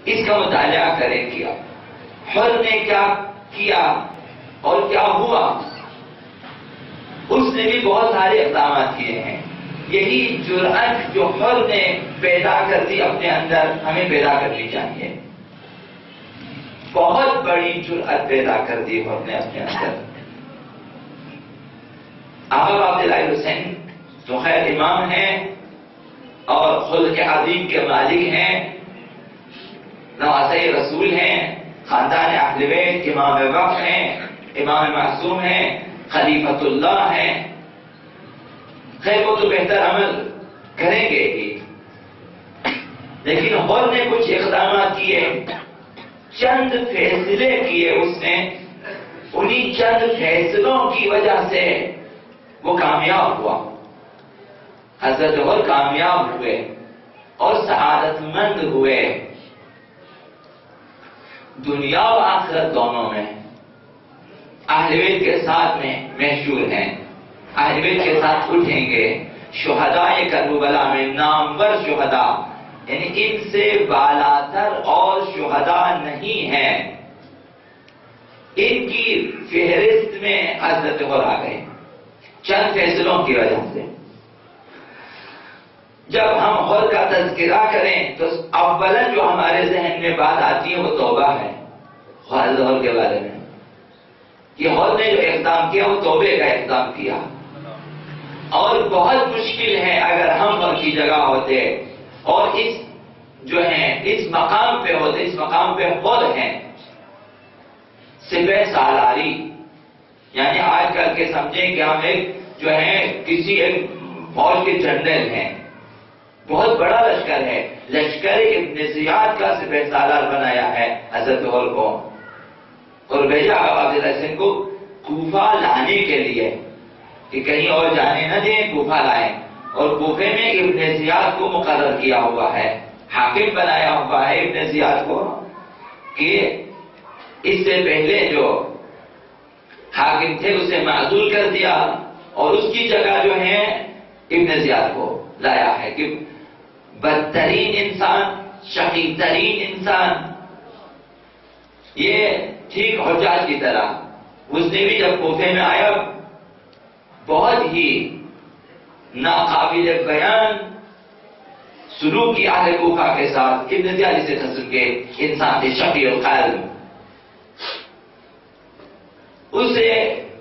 اس کا مطالعہ کریں کیا حر نے کیا کیا اور کیا ہوا. اس نے بھی بہت سارے اقدامات کیے ہیں. یہی جرأت جو حر نے پیدا کر دی اپنے اندر ہمیں پیدا کرنی چاہیے. بہت بڑی جرأت پیدا کر دی حر نے اپنے اندر. آقا عبداللہ حسین جو خیر امام ہیں اور خلق عظیم کے مالک ہیں، نواسۂ رسول ہیں، خاندان اہل بیت، امام وقت ہیں، امام معصوم ہیں، خلیفۃ اللہ ہیں. خیر وہ تو بہتر عمل کریں گے ہی، لیکن حر نے کچھ اقدامات کیے، چند فیصلے کیے اس نے. انہی چند فیصلوں کی وجہ سے وہ کامیاب ہوا. حضرت حر کامیاب ہوئے اور سعادت مند ہوئے دنیا و آخرت دونوں میں. اہل بیت کے ساتھ میں مشہور ہیں، اہل بیت کے ساتھ اٹھیں گے. شہداء کربلا میں نامور شہداء، یعنی ان سے بالاتر اور شہداء نہیں ہیں، ان کی فہرست میں حضرت حر آ گئے چند فیصلوں کی وجہ سے. جب ہم حر کا تذکرہ کریں تو اولاً جو ہمارے ذہن میں بات آتی ہے وہ توبہ ہے. حضرت حر کے بارے میں کہ حر نے جو اقدام کیا وہ توبے کا اقدام کیا. اور بہت مشکل ہے اگر ہم حر کی جگہ ہوتے اور اس جو ہیں اس مقام پہ ہوتے، اس مقام پہ حر ہیں. سپہ سالاری یعنی آج کل کے سمجھیں کہ ہم ایک جو ہیں کسی ایک فوج کے جنرل ہیں، بہت بڑا لشکر ہے. لشکر ابن زیاد کا سپہ سالار بنایا ہے حضرت حر کو اور بھیجا عبداللہ حسین کو کوفہ لانے کے لیے کہ کہیں اور جانے نہ دیں، کوفہ لائیں. اور کوفے میں ابن زیاد کو مقرر کیا ہوا ہے، حاکم بنایا ہوا ہے ابن زیاد کو کہ اس سے پہلے جو حاکم تھے اسے معزول کر دیا اور اس کی جگہ جو ہے ابن زیاد کو لایا ہے کہ بدترین انسان، شقی ترین انسان، یہ ٹھیک حجاج کی طرح اس نے بھی جب کوفے میں آیا بہت ہی ناقابل بیان سلوک کی اہل کوفہ کے ساتھ. ابن زیاد سے قسم کے انسان تھے، شقی اور قائل. اسے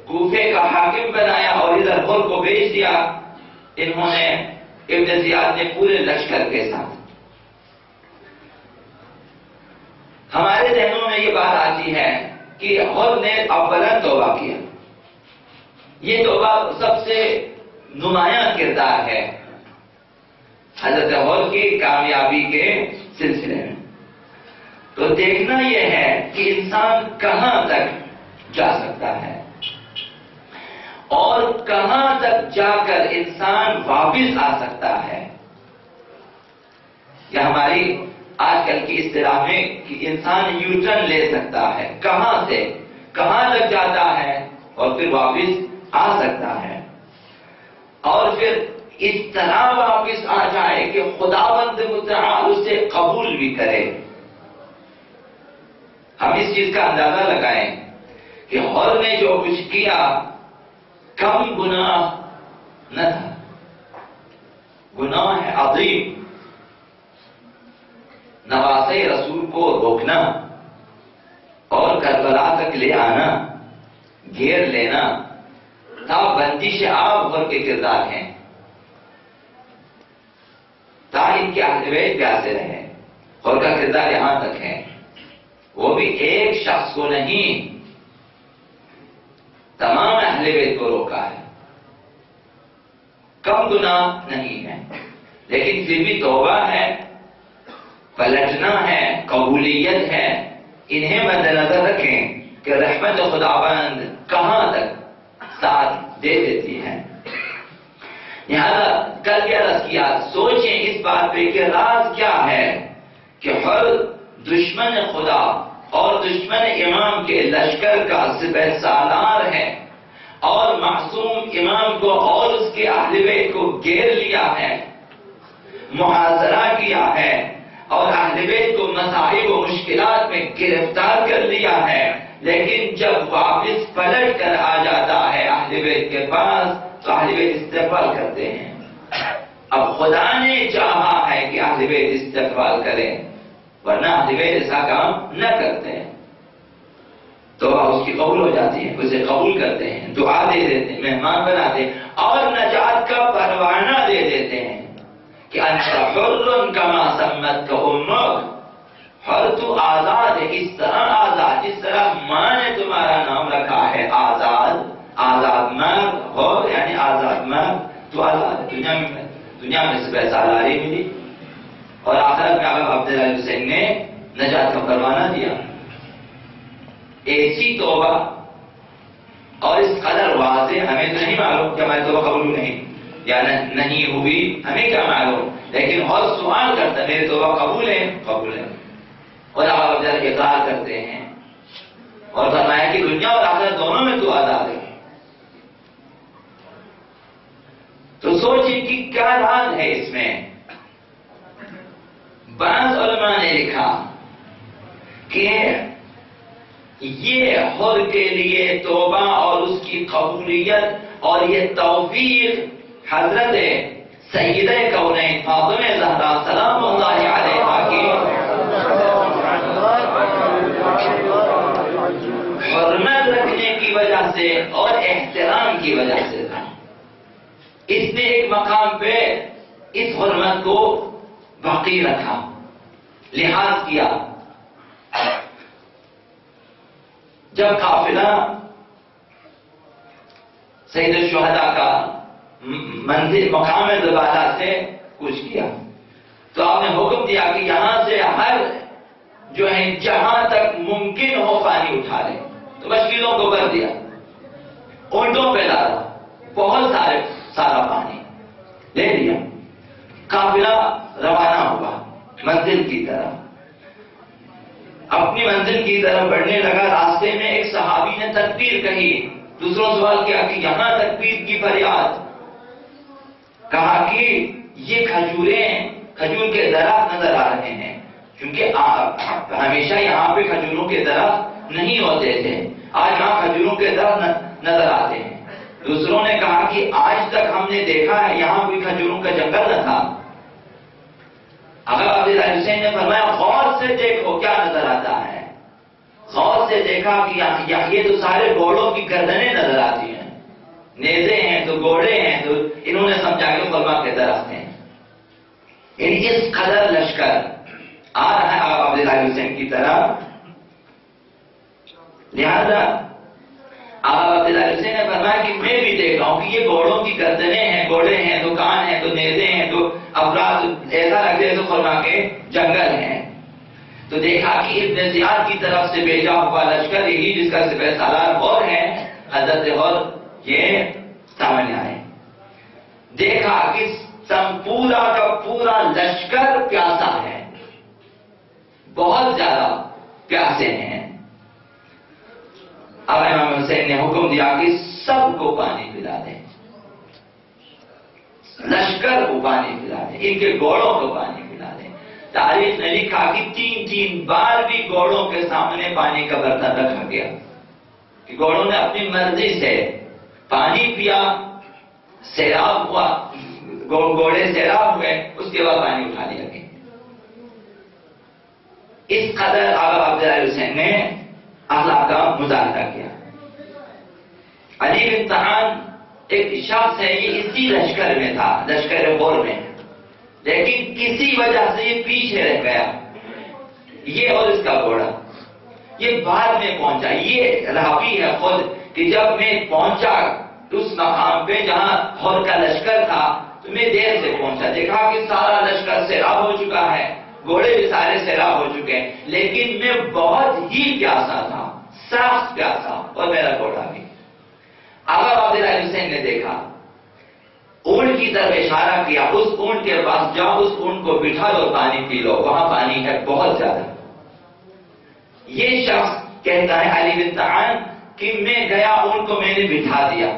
کوفے کا حاکم بنایا اور ادھر حر کو بھیج دیا انہوں نے ابن زیاد نے پورے لشکر کے ساتھ. ہمارے ذہنوں میں یہ بات آتی ہے کہ حر نے اولاً توبہ کیا. یہ توبہ سب سے نمایاں کردار ہے حضرت حر کی کامیابی کے سلسلے میں. تو دیکھنا یہ ہے کہ انسان کہاں تک جا سکتا ہے اور کہاں تک جا کر انسان واپس آ سکتا ہے. یہ ہماری آج کل کی اصطلاح میں کہ انسان یو ٹرن لے سکتا ہے، کہاں سے کہاں تک جاتا ہے اور پھر واپس آ سکتا ہے. اور پھر اس طرح واپس آ جائے کہ خداوند متعال اسے قبول بھی کرے. ہم اس چیز کا اندازہ لگائیں کہ حر نے جو کچھ کیا کم گناہ نہ تھا، گناہ ہے عظیم. نواسۂ رسول کو روکنا اور کربلا تک لے آنا، گھیر لینا، تا بندش آب حر کے کردار ہیں، تا ان کے اہل بیت پیاسے رہے. حر کا کردار یہاں تک ہے. وہ بھی ایک شخص کو نہیں، تمام اہل بیت کو روکا ہے. کم گناہ نہیں ہے لیکن پھر بھی توبہ ہے، پلٹنا ہے، قبولیت ہے. انہیں مد نظر رکھیں کہ رحمت خداوند کہاں تک ساتھ دے دیتی ہے. لہذا کل کیا عرض کیا، سوچیں اس بات پہ کہ راز کیا ہے کہ حر دشمن خدا اور دشمن امام کے لشکر کا سپہ سالار ہے اور معصوم امام کو اور اس کے اہل بیت کو گھیر لیا ہے، محاصرہ کیا ہے اور اہل بیت کو مصائب و مشکلات میں گرفتار کر لیا ہے، لیکن جب واپس پلٹ کر آ جاتا ہے اہل بیت کے پاس تو اہل بیت استقبال کرتے ہیں۔ اب خدا نے چاہا ہے کہ اہل بیت استقبال کریں، ورنہ اہل بیت ایسا کام نہ کرتے ہیں۔ توبہ اس کی قبول ہو جاتی ہے، اسے قبول کرتے ہیں، دعا دے دیتے ہیں، مہمان بناتے ہیں اور نجات کا پروانہ دے دیتے ہیں کہ انت حر کما سمتک امک، حر تو آزاد ہے، اس طرح آزاد جس طرح ماں نے تمہارا نام رکھا ہے آزاد، آزاد مرد ہو، یعنی آزاد مرد تو آزاد ہے۔ دنیا میں سے سالاری ملی اور آخرت میں آقا عبداللہ حسین نے نجات کا پروانہ دیا۔ ایسی توبہ اور اس قدر واضح ہمیں تو نہیں معلوم کہ ہماری توبہ قبول نہیں یا نہیں ہوئی، ہمیں کیا معلوم، لیکن اور سوال کرتا میری توبہ قبول ہے، قبول ہے، اور آپ اب اقرار کرتے ہیں اور فرمایا کہ دنیا اور آخرت دونوں میں تو آزاد ہے۔ تو سوچیں کہ کیا راز ہے اس میں۔ بعض علماء نے لکھا کہ یہ حر کے لیے توبہ اور اس کی قبولیت اور یہ توفیق حضرت سیدہ کونین فاطمہ زہرا سلام اللہ علیہا کی حرمت رکھنے کی وجہ سے اور احترام کی وجہ سے تھا۔ اس نے ایک مقام پہ اس حرمت کو باقی رکھا، لحاظ کیا۔ جب قافلہ سید الشہداء کا منزل مقام زبالہ سے کچھ کیا تو آپ نے حکم دیا کہ یہاں سے ہر جو ہے جہاں تک ممکن ہو پانی اٹھا لیں، تو مشکلوں کو بھر دیا، اونٹوں پہ ڈالا، بہت سارا پانی لے لیا، قافلہ روانہ ہوا منزل کی طرف، اپنی منزل کی طرف بڑھنے لگا۔ راستے میں ایک صحابی نے تکبیر کہی، دوسروں سوال کیا کہ یہاں تکبیر کی فریاد، کہا کہ یہ کھجور کے درخت نظر آ رہے ہیں، کیونکہ ہمیشہ یہاں پہ کھجوروں کے درخت نہیں ہوتے تھے، آج یہاں کھجوروں کے درخت نظر آتے ہیں۔ دوسروں نے کہا کہ آج تک ہم نے دیکھا ہے یہاں بھی کھجوروں کا جنگل نہ تھا۔ آقا عبداللہ حسین نے فرمایا غور سے دیکھو کیا نظر آتا ہے۔ غور سے دیکھا کہ یہ تو سارے گھوڑوں کی گردنیں نظر آتی ہیں، نیزے ہیں تو گھوڑے ہیں، تو انہوں نے سمجھا کہ خرما کے درخت ہیں۔ یعنی اس قدر لشکر آ رہا ہے آقا عبداللہ حسین کی طرف، لہذا آقا عبداللہ حسین نے فرمایا کہ میں بھی دیکھ رہا ہوں کہ یہ گھوڑوں کی گردنیں ہیں، گھوڑے ہیں تو کان ہیں تو نیزے ہیں تو افراد ایسا لگتے ہیں تو خرما کے جنگل ہیں۔ تو دیکھا کہ ابن زیاد کی طرف سے بھیجا ہوا لشکر یہی جس کا سپہ سالار اور ہے حضرت اور یہ سامنے آئے، دیکھا کہ پورا کا پورا لشکر پیاسا ہے، بہت زیادہ پیاسے ہیں۔ اب امام حسین نے حکم دیا کہ سب کو پانی پلا دیں، لشکر کو پانی پلا دیں، ان کے گھوڑوں کو پانی پلا دیں۔ تاریخ نے لکھا کہ تین بار بھی گھوڑوں کے سامنے پانی کا برتن رکھا گیا کہ گھوڑوں نے اپنی مرضی سے پانی پیا، سیراب ہوا، گھوڑے سیراب ہوئے، اس کے بعد پانی اٹھا لیا گیا۔ اس قدر آقا عبداللہ حسین نے اخلاق کا مظاہرہ کیا۔ علی بن طحان ایک شخص ہے، یہ اسی لشکر میں تھا، لشکر غور میں، لیکن کسی وجہ سے یہ پیچھے رہ گیا، یہ اور اس کا گھوڑا، یہ بعد میں پہنچا۔ یہ راوی ہے خود کہ جب میں پہنچا اس مقام پہ جہاں غور کا لشکر تھا تو میں دیر سے پہنچا، دیکھا کہ سارا لشکر سیراب ہو چکا ہے، گھوڑے بھی سارے سیراب ہو چکے ہیں، لیکن میں بہت ہی پیاسا تھا، سخت پیاسا، اور میرا گھوڑا بھی۔ آقا عبداللہ حسین نے دیکھا، اونٹ کی طرف اشارہ کیا، اس اونٹ کے پاس جاؤ، اس اونٹ کو بٹھا دو، پانی پی لو، وہاں پانی ہے بہت زیادہ۔ یہ شخص کہتا ہے علی بن طحان کہ میں گیا، اونٹ کو میں نے بٹھا دیا،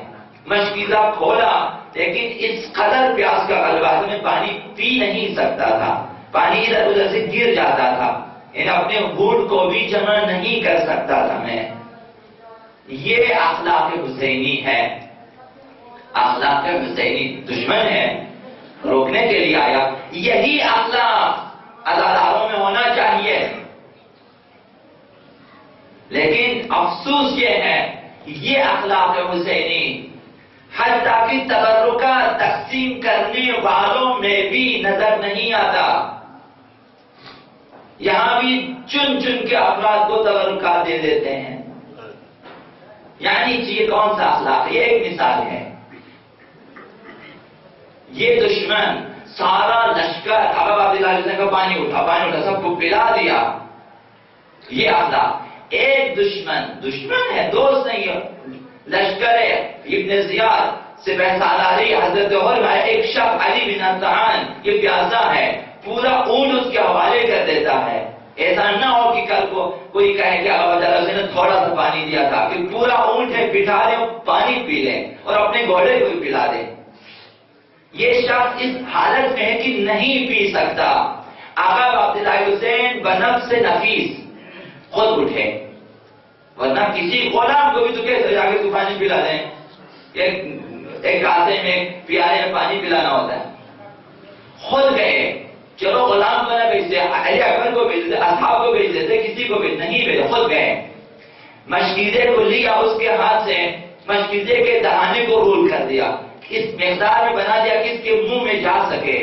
مشکیزہ کھولا، لیکن اس قدر پیاس کا غلبہ میں پانی پی نہیں سکتا تھا، پانی ادھر ادھر سے گر جاتا تھا، اپنے ہونٹ کو بھی جمع نہیں کر سکتا تھا میں. یہ اخلاق حسینی ہے. اخلاق حسینی دشمن ہے، روکنے کے لیے آیا. یہی اخلاق عزاداروں میں ہونا چاہیے. لیکن افسوس یہ ہے یہ اخلاق حسینی حتیٰ کہ تبرکات تقسیم کرنے والوں میں بھی نظر نہیں آتا. یہاں بھی چن چن کے افراد کو تبرکات دے دیتے ہیں. یعنی یہ کون سا اخلاق؟ یہ ایک مثال ہے. یہ دشمن سارا لشکر ابا عبداللہ کا پانی اٹھا سب کو پلا دیا. یہ اخلاق. ایک دشمن ہے، دوست نہیں ہے. لشکر ابن زیاد سپہ سالاری حضرت عمر، ایک شخص علی بن ارطحان یہ پیاسا ہے، پورا اونٹ اس کے حوالے کر دیتا ہے. ایسا نہ ہو کہ کل کو کوئی کہے کہ ابا عبداللہ نے تھوڑا سا پانی دیا تھا، کہ پورا اونٹ ہے بٹھا دیں پانی پی لیں اور اپنے گھوڑے کو بھی پلا دیں. یہ شخص اس حالت میں ہے کہ نہیں پی سکتا. آقا عبداللہ حسین بنفس نفیس خود اٹھے، ورنہ کسی غلام کو بھی تو کیسے جا کے تو پانی پلا دیں. ایک کاسے میں پیالے میں پانی پلانا ہوتا ہے. خود گئے. چلو غلام کو نہ بھیجتے، علی اکبر کو بھیج دیتے، اصحاب کو بھیج دیتے، کسی کو نہیں بھیجے. خود گئے. مشکیزے کو لیا اس کے ہاتھ سے، مشکیزے کے دہانے کو رول کر دیا، اس مقدار میں بنا دیا کہ اس کے منہ میں جا سکے.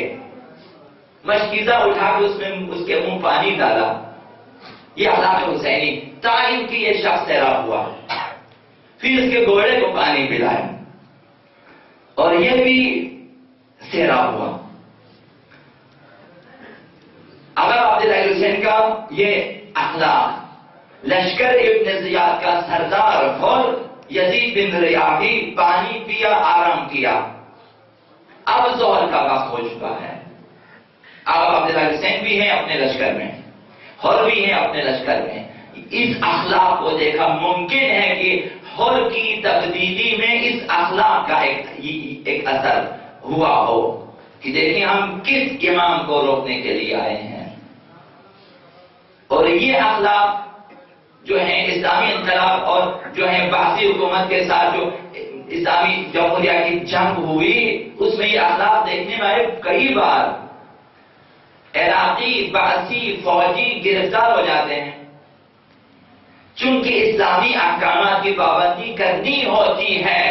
مشکیزہ اٹھا کے اس کے منہ پانی ڈالا. یہ اخلاق حسینی. تعلیم کی یہ شخص سیراب ہوا، پھر اس کے گھوڑے کو پانی پلایا اور یہ بھی سیراب ہوا. ابا عبداللہ حسین کا یہ اخلاق. لشکر ابن زیاد کا سردار اور یزید بن ریاحی پانی پیا، آرام کیا. اب ظہر کا وقت ہو چکا ہے. ابا عبداللہ حسین بھی ہیں اپنے لشکر میں اور بھی ہیں اپنے لشکر میں. اس اخلاق کو دیکھا. ممکن ہے کہ حر کی تبدیلی میں اس اخلاق کا ایک اثر ہوا ہو کہ دیکھیں ہم کس امام کو روکنے کے لیے آئے ہیں. اور یہ اخلاق جو ہیں اسلامی انقلاب اور جو ہے بعثی حکومت کے ساتھ جو اسلامی جمہوریہ کی جنگ ہوئی اس میں یہ اخلاق دیکھنے میں آئے. کئی بار عراقی بعثی فوجی گرفتار ہو جاتے ہیں چونکہ اسلامی احکامات کی پابندی کرنی ہوتی ہے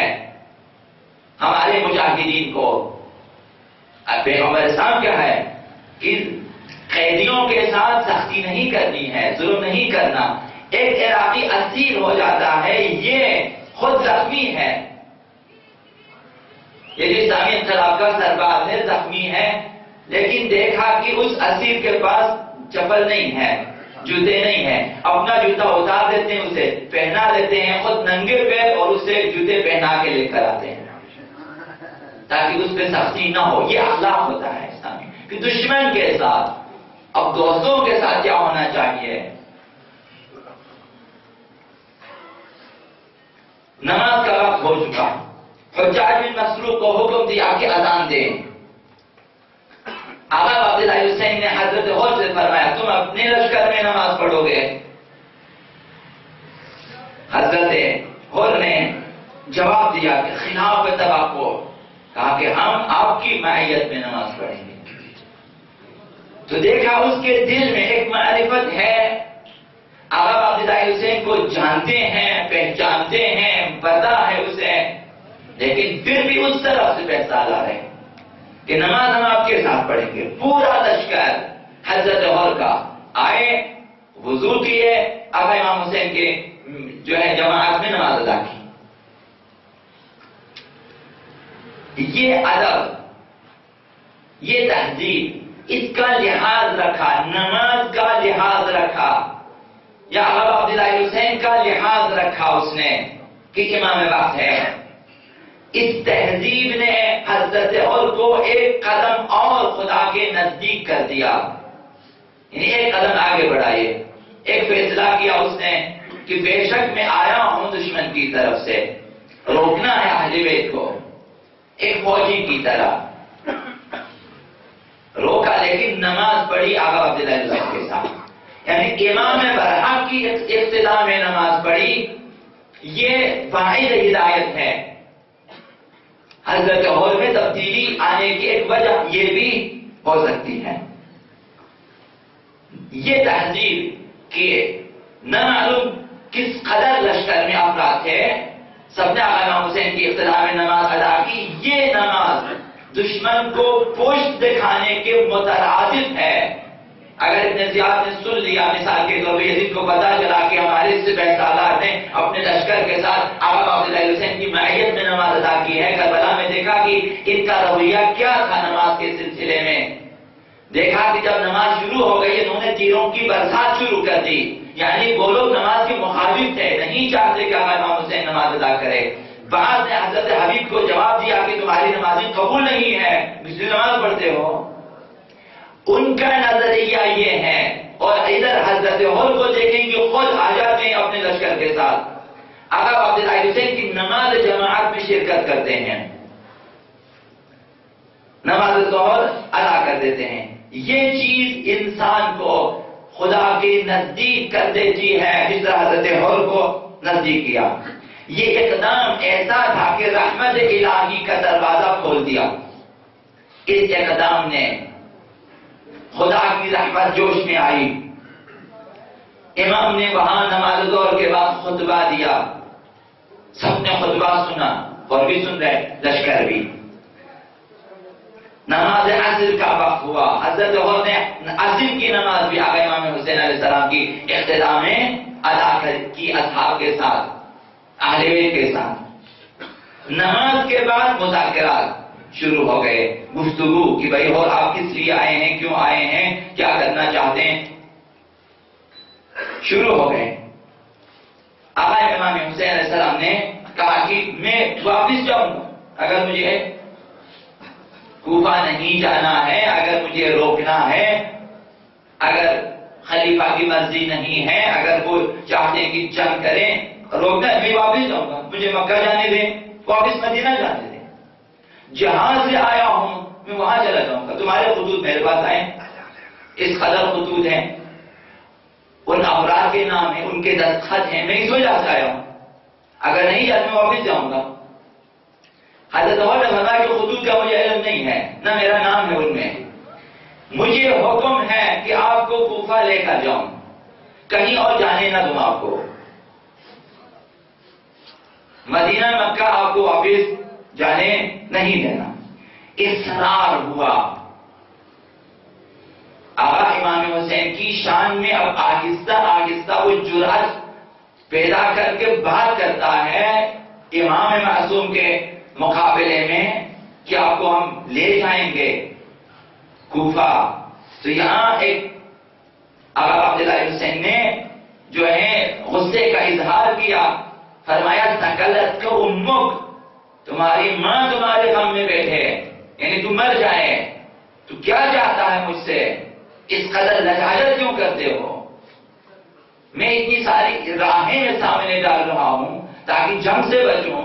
ہمارے مجاہدین کو. پیغمبر اسلام کیا ہے کہ قیدیوں کے ساتھ سختی نہیں کرنی ہے، ظلم نہیں کرنا. ایک عراقی اسیر ہو جاتا ہے، یہ خود زخمی ہے. یہ جو اسلامی انقلاب کا سربراہ ہے زخمی ہے، لیکن دیکھا کہ اس اسیر کے پاس چپل نہیں ہے، جوتے نہیں ہیں. اپنا جوتا اتار دیتے ہیں، اسے پہنا دیتے ہیں خود ننگے پیر اور اسے جوتے پہنا کے لے کر آتے ہیں تاکہ اس پہ سختی نہ ہو. یہ اخلاق ہوتا ہے اسلامی کہ دشمن کے ساتھ. اب دوستوں کے ساتھ کیا ہونا چاہیے؟ نماز کا وقت ہو چکا. حجاج بن مسروق کو حکم دیا کہ اذان دیں. آقا عبداللہ حسین نے حضرت حر سے فرمایا تم اپنے لشکر میں نماز پڑھو گے. حضرت حر نے جواب دیا کہ خلاف توقع، کہا کہ ہم آپ کی معیت میں نماز پڑھیں گے. تو دیکھا اس کے دل میں ایک معرفت ہے. آقا عبداللہ حسین کو جانتے ہیں، پہچانتے ہیں، پتا ہے اسے، لیکن پھر بھی اس طرف سے پہچان آ رہے ہیں کہ نماز ہم آپ کے ساتھ پڑھیں گے. پورا لشکر حضرت عمر کا آئے، وضو کیے، آقا امام حسین کے جو ہے جماعت میں نماز ادا کی. یہ ادب، یہ تہذیب، اس کا لحاظ رکھا، نماز کا لحاظ رکھا یا آقا عبداللہ حسین کا لحاظ رکھا اس نے کہ امام وقت ہے. اس تہذیب نے حضرت عمر کو ایک قدم اور خدا کے نزدیک کر دیا. یعنی ایک قدم آگے بڑھائے. ایک فیصلہ کیا اس نے کہ بے شک میں آیا ہوں دشمن کی طرف سے، روکنا ہے اہل بیت کو. ایک فوجی کی طرح روکا، لیکن نماز پڑھی آقا عبداللہ حسین کے ساتھ. یعنی امام برحق کی ابتدا میں نماز پڑھی، یہ واحد ہدایت ہے۔ حضرت عمر میں تبدیلی آنے کی ایک وجہ یہ بھی ہو سکتی ہے۔ یہ تہذیب کہ نہ معلوم کس قدر لشکر میں افراد تھے، سب نے آقا امام حسین کی ابتدا میں نماز ادا کی، یہ نماز دشمن کو پشت دکھانے کے مترادف ہے۔ اگر ابن زیاد نے سن لیا مثال کے طور پر یزید کو پتا چلا کہ ہمارے سپہ سالار نے اپنے لشکر کے ساتھ آقا عبداللہ حسین کی معیت میں نماز ادا کی ہے، کربلا میں دیکھا کہ ان کا رویہ کیا تھا نماز کے سلسلے میں، دیکھا کہ جب نماز شروع ہو گئی انہوں نے تیروں کی برسات شروع کر دی، یعنی وہ لوگ نماز کے مخالف تھے، نہیں چاہتے کہ آقا امام حسین نماز ادا کرے۔ بعض نے حضرت حبیب کو جواب دیا کہ تمہاری نمازیں قبول نہیں ہے، اس لیے نماز پڑھتے ہو۔ ان کا نظریہ یہ ہے، اور ادھر حضرت عمر کو دیکھیں کہ خود آ جاتے ہیں اپنے لشکر کے ساتھ، آقا عبداللہ حسین کی نماز جماعت میں شرکت کرتے ہیں، نماز ظہر ادا کر دیتے ہیں۔ یہ چیز انسان کو خدا کے نزدیک کر دیتی ہے، جس طرح حضرت عمر کو نزدیک کیا۔ یہ اقدام ایسا تھا کہ رحمت الہی کا دروازہ کھول دیا۔ اس اقدام نے خدا کی رحمت جوش میں آئی۔ امام نے وہاں نماز ظہر کے بعد خطبہ دیا، سب نے خطبہ سنا اور بھی سن رہے، لشکر بھی۔ نماز عصر کا وقت ہوا، حضرت عمر نے عصر کی نماز بھی آقا امام حسین علیہ السلام کی اقتداء میں ادا کی، اصحاب کے ساتھ، اہل بیت کے ساتھ۔ نماز کے بعد مذاکرات شروع ہو گئے، گفتگو کہ بھائی اور آپ کس لیے آئے ہیں، کیوں آئے ہیں، کیا کرنا چاہتے ہیں، شروع ہو گئے۔ آقا امام حسین علیہ السلام نے کہا کہ میں واپس جاؤں گا، اگر مجھے کوفہ نہیں جانا ہے، اگر مجھے روکنا ہے، اگر خلیفہ کی مرضی نہیں ہے، اگر وہ چاہتے ہیں کہ جنگ کریں، روکنا ہے، میں واپس جاؤں گا، مجھے مکہ جانے دیں، واپس مدینہ جانے دیں، جہاں سے آیا ہوں میں وہاں چلا جاؤں گا، تمہارے خطوط میرے پاس آئیں، اس قدر خطوط ہیں، ان افراد کے نام ہیں، ان کے دستخط ہیں، میں اس وجہ سے آیا ہوں، اگر نہیں جاتا میں واپس جاؤں گا۔ حضرت عمر نے فرمایا کہ خطوط کا مجھے علم نہیں ہے، نہ میرا نام ہے ان میں، مجھے حکم ہے کہ آپ کو کوفہ لے کر جاؤں، کہیں اور جانے نہ دوں آپ کو، مدینہ مکہ آپ کو واپس جانے نہیں دینا۔ اصرار ہوا۔ آقا امام حسین کی شان میں اب آہستہ آہستہ وہ جرأت پیدا کر کے بات کرتا ہے امام معصوم کے مقابلے میں کہ آپ کو ہم لے جائیں گے کوفہ۔ تو یہاں ایک آقا عبداللہ حسین نے جو ہے غصے کا اظہار کیا، فرمایا سکلت کو امک، تمہاری ماں تمہارے غم میں بیٹھے، یعنی تم مر جائے، تو کیا چاہتا ہے مجھ سے، اس قدر لجاجت کیوں کرتے ہو؟ میں اتنی ساری راہیں میں سامنے ڈال رہا ہوں تاکہ جنگ سے بچوں،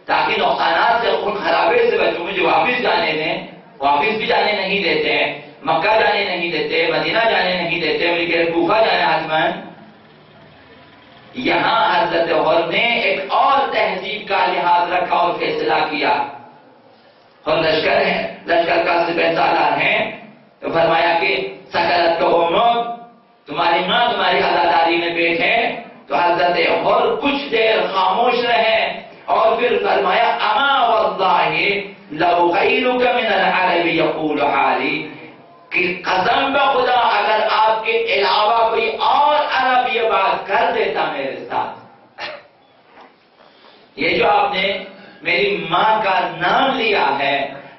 تاکہ نقصانات سے، خون خرابے سے بچوں، مجھے واپس جانے دیں، واپس بھی جانے نہیں دیتے، مکہ جانے نہیں دیتے، مدینہ جانے نہیں دیتے، مجھے کوفہ جانے حتماً۔ یہاں حضرت عمر نے ایک اور تہذیب کا لحاظ رکھا اور فیصلہ کیا، اور لشکر ہے، لشکر کا سپہ سالار ہے، تو فرمایا کہ سکلت کو امک، تمہاری ماں تمہاری عزاداری میں بیٹھے۔ تو حضرت عمر کچھ دیر خاموش رہے اور پھر فرمایا اما واللہ لو غیرک من العرب یقول حالی، کہ قسم بخدا اگر آپ کے علاوہ کوئی اور عرب یہ بات کر دیتا میرے ساتھ، یہ جو آپ نے میری ماں کا نام لیا ہے،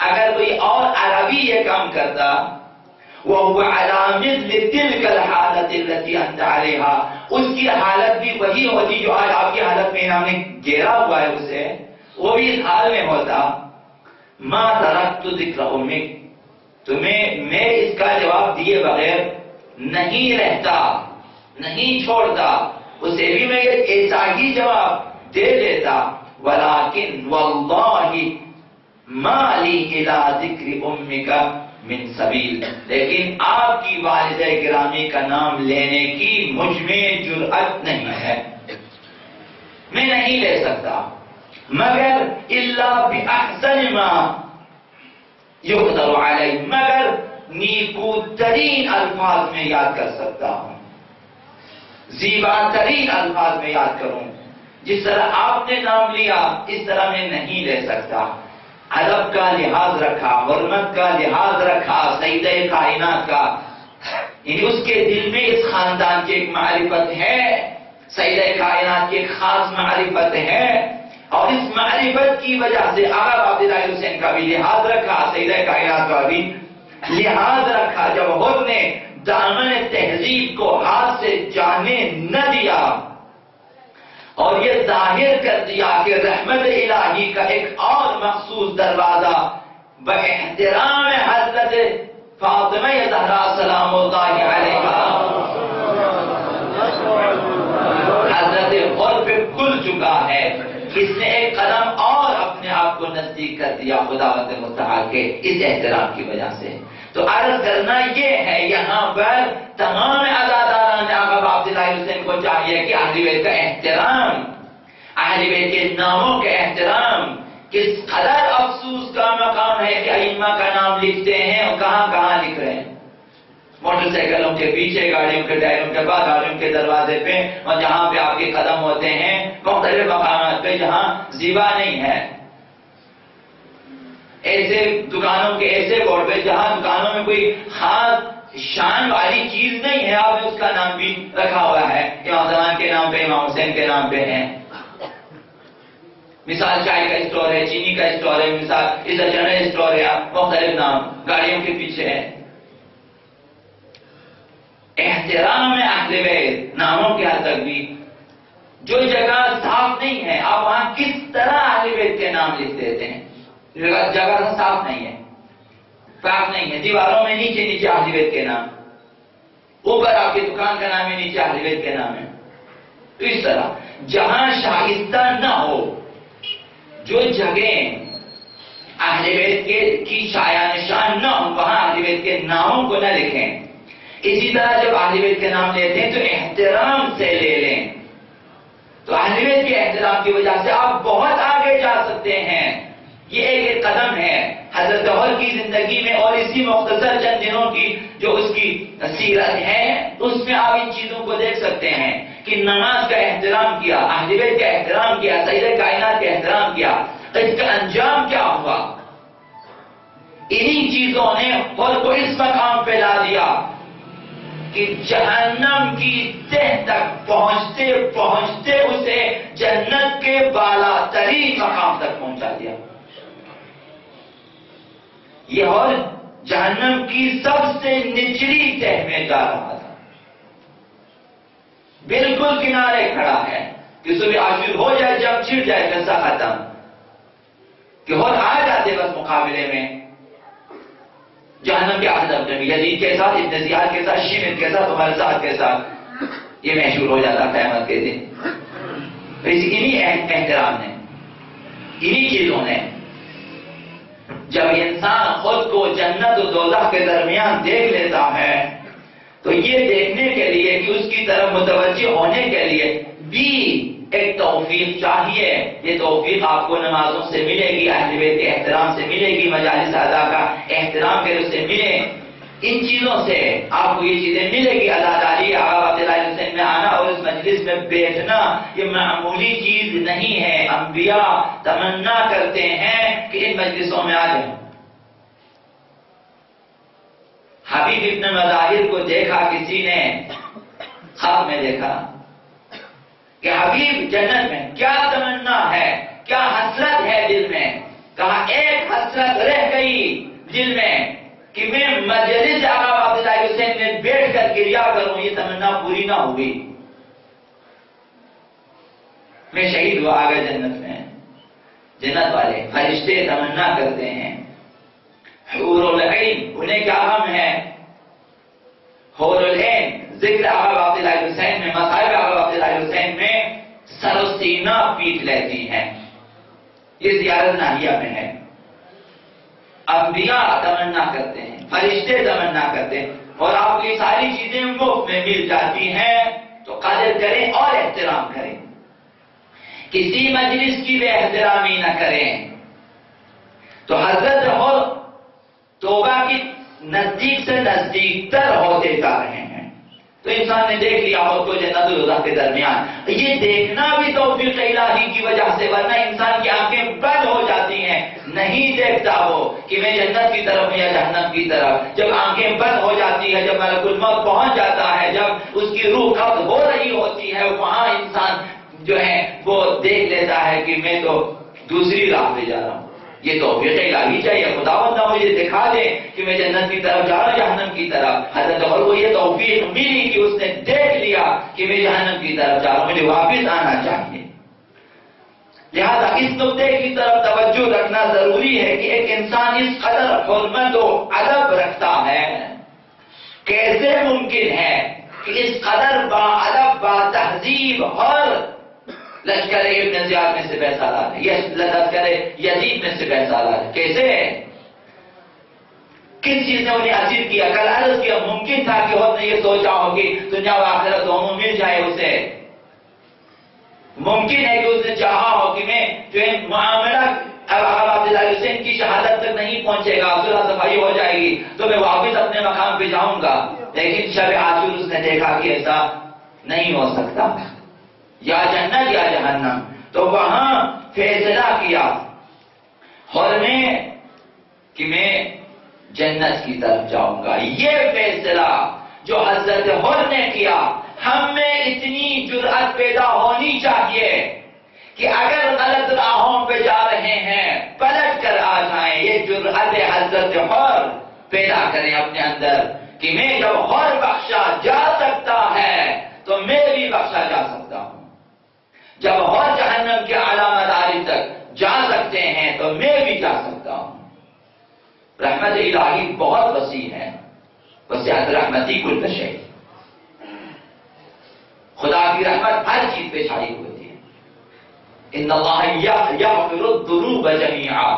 اگر کوئی اور عربی یہ کام کرتا، وَهُوَ عَلَى مِثْلِ تِلْكَ الْحَالَةِ الَّتِي أَنْتَ عَلَيْهَا، اس کی حالت بھی وہی ہوتی جو آج آپ کی حالت میں ہم نے گھیرا ہوا ہے اسے، وہ بھی اس حال میں ہوتا۔ مَا تَرَكْتُ ذِكْرَ أُمِّكَ، تمہیں میں اس کا جواب دیے بغیر نہیں رہتا، نہیں چھوڑتا، اسے بھی میں ایسا ہی جواب دے دیتا۔ وَلَكِنْ وَاللَّهِ مَا لِي إِلَىٰ ذِكْرِ أُمِّكَ من سبیل، لیکن آپ کی والدہ گرامی کا نام لینے کی مجھ میں جرأت نہیں ہے، میں نہیں لے سکتا مگر الا باحسن ما یقدر علیہ، مگر نیکو ترین الفاظ میں یاد کر سکتا ہوں، زیبا ترین الفاظ میں یاد کروں، جس طرح آپ نے نام لیا اس طرح میں نہیں لے سکتا۔ ادب کا لحاظ رکھا، حرمت کا لحاظ رکھا، سیدہ کائنات کا، یعنی اس کے دل میں اس خاندان کی ایک معرفت ہے، سیدہ کائنات کی ایک خاص معرفت ہے، اور اس معرفت کی وجہ سے آقا عبداللہ حسین کا بھی لحاظ رکھا، سیدہ کائنات کا بھی لحاظ رکھا۔ جب حر نے دامن تہذیب کو ہاتھ سے جانے نہ دیا اور یہ ظاہر کر دیا کہ رحمت الہی کا ایک اور مخصوص دروازہ باحترام حضرت فاطمہ زہرا سلام اللہ علیہا حضرت حر پہ کھل چکا ہے، اس نے ایک قدم اور اپنے آپ کو نزدیک کر دیا خداوند متعال کے اس احترام کی وجہ سے۔ تو عرض کرنا یہ ہے، یہاں پر تمام عزاداران آقا عبداللہ حسین کو چاہیے کہ اہل بیت کا احترام، اہل بیت کے ناموں کے احترام، کس قدر افسوس کا مقام ہے کہ ائمہ کا نام لکھتے ہیں اور کہاں کہاں لکھ رہے ہیں، موٹر سائیکلوں کے پیچھے، گاڑیوں کے ٹائروں کے بعد، گاڑیوں کے دروازے پہ، اور جہاں پہ آپ کے قدم ہوتے ہیں مختلف مقامات پہ جہاں زیبا نہیں ہے، ایسے دکانوں کے ایسے بورڈ پہ جہاں دکانوں میں کوئی خاص شان والی چیز نہیں ہے، آپ نے اس کا نام بھی رکھا ہوا ہے، امام زمان کے نام پہ، امام حسین کے نام پہ ہے۔ مثال چائے کا اسٹور ہے، چینی کا اسٹور ہے، مثال اس جنرل اسٹور ہے، مختلف نام گاڑیوں کے پیچھے ہے۔ احترام اہل بیت ناموں کے حد تک بھی جو جگہ صاف نہیں ہے، آپ وہاں کس طرح اہل بیت کے نام لکھ دیتے ہیں، جگہ صاف نہیں ہے، پاک نہیں ہے، دیواروں میں نیچے نیچے اہل بیت کے نام، اوپر آپ کی دکان کا نام ہے، نیچے اہل بیت کے نام ہے۔ تو اس طرح جہاں شائستہ نہ ہو، جو جگہ اہل بیت کی شایع نشان نہ ہو، وہاں اہل بیت کے ناموں کو نہ لکھیں۔ اسی طرح جب اہل بیت کے نام لیتے ہیں تو احترام سے لے لیں، تو اہل بیت کے احترام کی وجہ سے آپ بہت آگے جا سکتے ہیں۔ یہ ایک قدم ہے حضرت عمر کی زندگی میں، اور اسی مختصر چند دنوں کی جو اس کی سیرت ہے اس میں آپ ان چیزوں کو دیکھ سکتے ہیں کہ نماز کا احترام کیا، اہل بیت کا احترام کیا، سیدہ کائنات کا احترام کیا، تو اس کا انجام کیا ہوا؟ انہی چیزوں نے اور کو اس مقام پہ لا دیا کہ جہنم کی تہ تک پہنچتے پہنچتے اسے جنت کے بالا ترین مقام تک پہنچا دیا۔ یہ اور جہنم کی سب سے نچلی تہ میں جا رہا تھا، بالکل کنارے کھڑا ہے کہ صبح عاشور ہو جائے، جب چھڑ جائے قصہ ختم، کہ اور آ جاتے بس مقابلے میں جہنم کے عذاب میں، یزید کے ساتھ، ابن زیاد کے ساتھ، شیمت کے ساتھ، مرزاد کے ساتھ، یہ مشہور ہو جاتا قیامت کے دن۔ انہی احترام نے، انہی چیزوں نے، جب انسان خود کو جنت و دوزخ کے درمیان دیکھ لیتا ہے تو یہ دیکھنے کے لیے کہ اس کی طرف متوجہ ہونے کے لیے بھی ایک توفیق چاہیے۔ یہ توفیق آپ کو نمازوں سے ملے گی، اہل بیت کے احترام سے ملے گی، مجالس ادا کا احترام کے اس سے ملے، ان چیزوں سے آپ کو یہ چیزیں ملے گی۔ عزاداری آقا عبداللہ حسین میں آنا اور اس مجلس میں بیٹھنا یہ معمولی چیز نہیں ہے۔ انبیاء تمنا کرتے ہیں کہ ان مجلسوں میں آ جائیں۔ حبیب ابن مظاہر کو دیکھا کسی نے، خواب میں دیکھا کہ حبیب جنت میں، کیا تمنا ہے، کیا حسرت ہے دل میں؟ کہا ایک حسرت رہ گئی دل میں کہ میں مجلس آقا عبداللہ حسین میں بیٹھ کر گریا کروں، یہ تمنا پوری نہ ہوئی، میں شہید ہوا آگے جنت میں۔ جنت والے فرشتے تمنا کرتے ہیں، حور العین انہیں کیا غم ہے؟ حور العین ذکر آقا عبداللہ حسین میں، مصائب آقا عبداللہ حسین میں سر و سینہ پیٹ لیتی ہیں، یہ زیارت ناہیہ میں ہے۔ انبیاء تمنا کرتے ہیں فرشتے تمنا کرتے ہیں اور آپ کی ساری چیزیں مفت میں مل جاتی ہیں تو قدر کریں اور احترام کریں، کسی مجلس کی بے احترامی نہ کریں۔ تو حضرت اور توبہ کی نزدیک سے نزدیک تر ہوتے جا رہے ہیں۔ تو انسان نے دیکھ لیا خود کو جنت و دوزخ کے درمیان، یہ دیکھنا بھی توفیق الہی کی وجہ سے، ورنہ انسان کی آنکھیں بند ہو جاتی ہیں، نہیں دیکھتا وہ کہ میں جنت کی طرف یا جہنم کی طرف۔ جب آنکھیں بند ہو جاتی ہے، جب ملک الموت پہنچ جاتا ہے، جب اس کی روح قبض ہو رہی ہوتی ہے، وہاں انسان جو ہے وہ دیکھ لیتا ہے کہ میں تو دوسری راہ پہ جا رہا ہوں۔ یہ توفیق الہی چاہیے، خداوند نہ مجھے دکھا دے کہ میں جنت کی طرف جا رہا ہوں جہنم کی طرف۔ حضرت عمر کو یہ توفیق ملی کہ اس نے دیکھ لیا کہ میں جہنم کی طرف جا رہا ہوں، مجھے واپس آنا چاہیے۔ لہذا اس نقطے کی طرف توجہ رکھنا ضروری ہے کہ ایک انسان اس قدر حرمت و ادب رکھتا ہے، کیسے ممکن ہے کہ اس قدر با ادب با تہذیب اور لشکر ابن زیاد میں سے بیسالات ہے، یہ لشکر یزید میں سے بیسالات ہے، کیسے کس چیز نے انہیں اسیر کیا؟ کل عرض کیا ممکن تھا کہ اس نے یہ سوچا ہو کہ دنیا و آخرت دونوں مل جائے اسے، ممکن ہے کہ اس نے چاہا ہو کہ میں جو معاملہ اب عبداللہ حسین کی شہادت تک نہیں پہنچے گا، صلح صفائی ہو جائے گی تو میں واپس اپنے مقام پہ جاؤں گا، لیکن شب عاشور اس نے دیکھا کہ ایسا نہیں ہو سکتا، یا جنت یا جہنم، تو وہاں فیصلہ کیا اور کہ میں جنت کی طرف جاؤں گا۔ یہ فیصلہ جو حضرت حر نے کیا، ہم میں اتنی جرأت پیدا ہونی چاہیے کہ اگر غلط راہوں پہ جا رہے ہیں پلٹ کر آ جائیں۔ یہ جرأت حضرت حر پیدا کریں اپنے اندر کہ میں جب حر بخشا جا سکتا ہے تو میں بھی بخشا جا سکتا ہوں، جب حر جہنم کے اعلیٰ مدارج تک جا سکتے ہیں تو میں بھی جا سکتا ہوں۔ رحمت الہی بہت وسیع ہے، وسعت رحمتی کل شیء، خدا کی رحمت ہر چیز پہ چھائی ہوئی ہے۔ ان اللہ یغفر الذنوب جمیعا،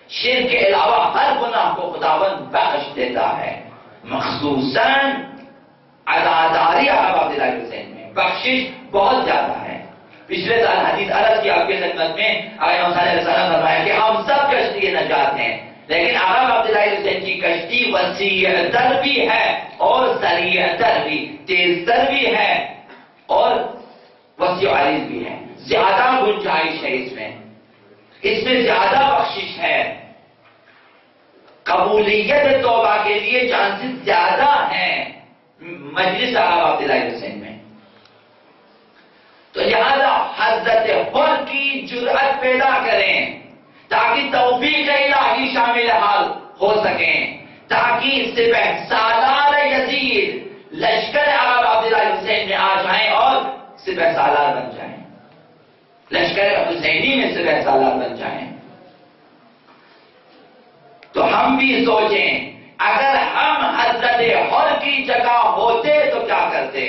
شرک کے علاوہ ہر گناہ کو خداوند بخش دیتا ہے، مخصوصاً عزاداری عبداللہ حسین میں بخشش بہت زیادہ ہے۔ پچھلے سال حدیث عرض کی آپ کی خدمت میں آقا صلی اللہ علیہ وسلم فرمایا کہ ہم سب کشتی نجات ہیں، لیکن آقا عبداللہ حسین کی کشتی وسیع تر بھی ہے اور سریع تر بھی، تیز تر بھی ہے اور وسیع عریض بھی ہے، زیادہ گنجائش ہے اس میں زیادہ بخشش ہے، قبولیت توبہ کے لیے چانسز زیادہ ہیں مجلس آقا عبداللہ حسین میں۔ تو لہذا حضرت حر کی جرأت پیدا کریں تاکہ توفیق الہی شامل حال ہو سکیں، تاکہ سپہ سالار یزید لشکر آقا عبداللہ حسین میں آ جائیں اور سپہ سالار بن جائیں، لشکر حسینی میں سپہ سالار بن جائیں۔ تو ہم بھی سوچیں اگر ہم حضرت حر کی جگہ ہوتے تو کیا کرتے؟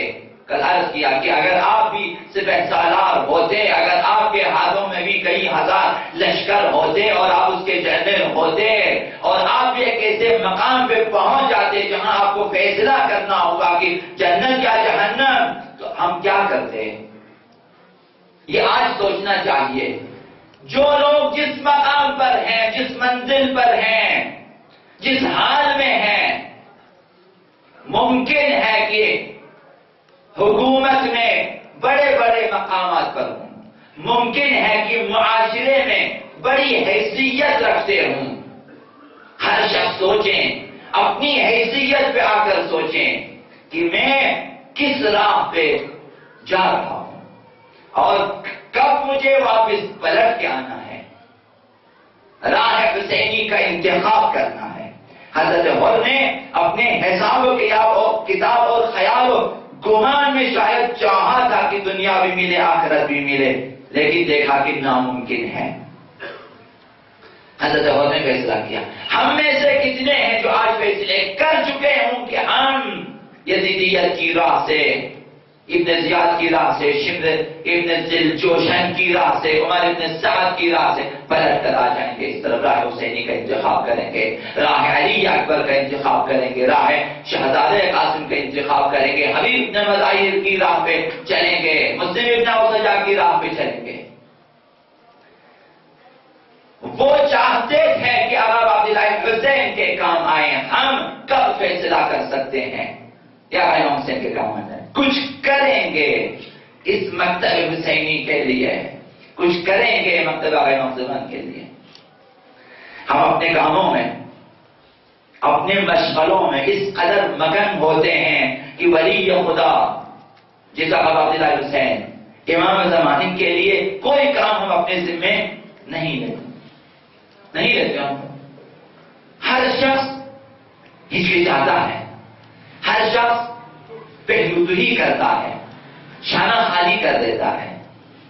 کل عرض کیا کہ اگر آپ بھی سپہ سالار ہوتے، اگر آپ کے ہاتھوں میں بھی کئی ہزار لشکر ہوتے اور آپ اس کے جنرل ہوتے اور آپ بھی ایک ایسے مقام پہ پہنچ جاتے جہاں آپ کو فیصلہ کرنا ہوگا کہ جنت یا جہنم، تو ہم کیا کرتے؟ یہ آج سوچنا چاہیے۔ جو لوگ جس مقام پر ہیں، جس منزل پر ہیں، جس حال میں ہیں، ممکن ہے کہ حکومت میں بڑے بڑے مقامات پر ہوں، ممکن ہے کہ معاشرے میں بڑی حیثیت رکھتے ہوں۔ ہر شخص سوچیں، اپنی حیثیت پہ آ کر سوچیں کہ میں کس راہ پہ جا رہا ہوں اور کب مجھے واپس پلٹ کے آنا ہے، راہ حسینی کا انتخاب کرنا ہے۔ حضرت حر نے اپنے حساب و کتاب اور خیال و گمان میں شاید چاہا تھا کہ دنیا بھی ملے آخرت بھی ملے، لیکن دیکھا کہ ناممکن ہے۔ حضرت حر نے فیصلہ کیا۔ ہم میں سے کتنے ہیں جو آج فیصلے کر چکے ہوں کہ ہم یزیدیت کی راہ سے ابن زیاد کی راہ سے، شمر ابن ذوالجوشن کی راہ سے، عمر ابن سعد کی راہ سے پلٹ کر آ جائیں گے، اس طرف راہ حسینی کا انتخاب کریں گے، راہ علی اکبر کا انتخاب کریں گے، راہ شہزادہ قاسم کا انتخاب کریں گے، حبیب بن مظاہر کی راہ پہ چلیں گے، مسلم ابن اوسجا کی راہ پہ چلیں گے۔ وہ چاہتے تھے کہ اب عبداللہ حسین کے کام آئیں، ہم کب فیصلہ کر سکتے ہیں یا امام حسین کے کام آئیں، کچھ کریں گے اس مکتب حسینی کے لیے، کچھ کریں گے مکتب امام زمان کے لیے۔ ہم اپنے کاموں میں، اپنے مشغلوں میں اس قدر مگن ہوتے ہیں کہ ولی خدا جیسا عبداللہ حسین امام زمان کے لیے کوئی کام ہم اپنے ذمے نہیں لیتے، نہیں لیتے ہم۔ ہر شخص ہچکچاتا ہے، ہر شخص پہلوتوہی کرتا ہے، شانہ خالی کر دیتا ہے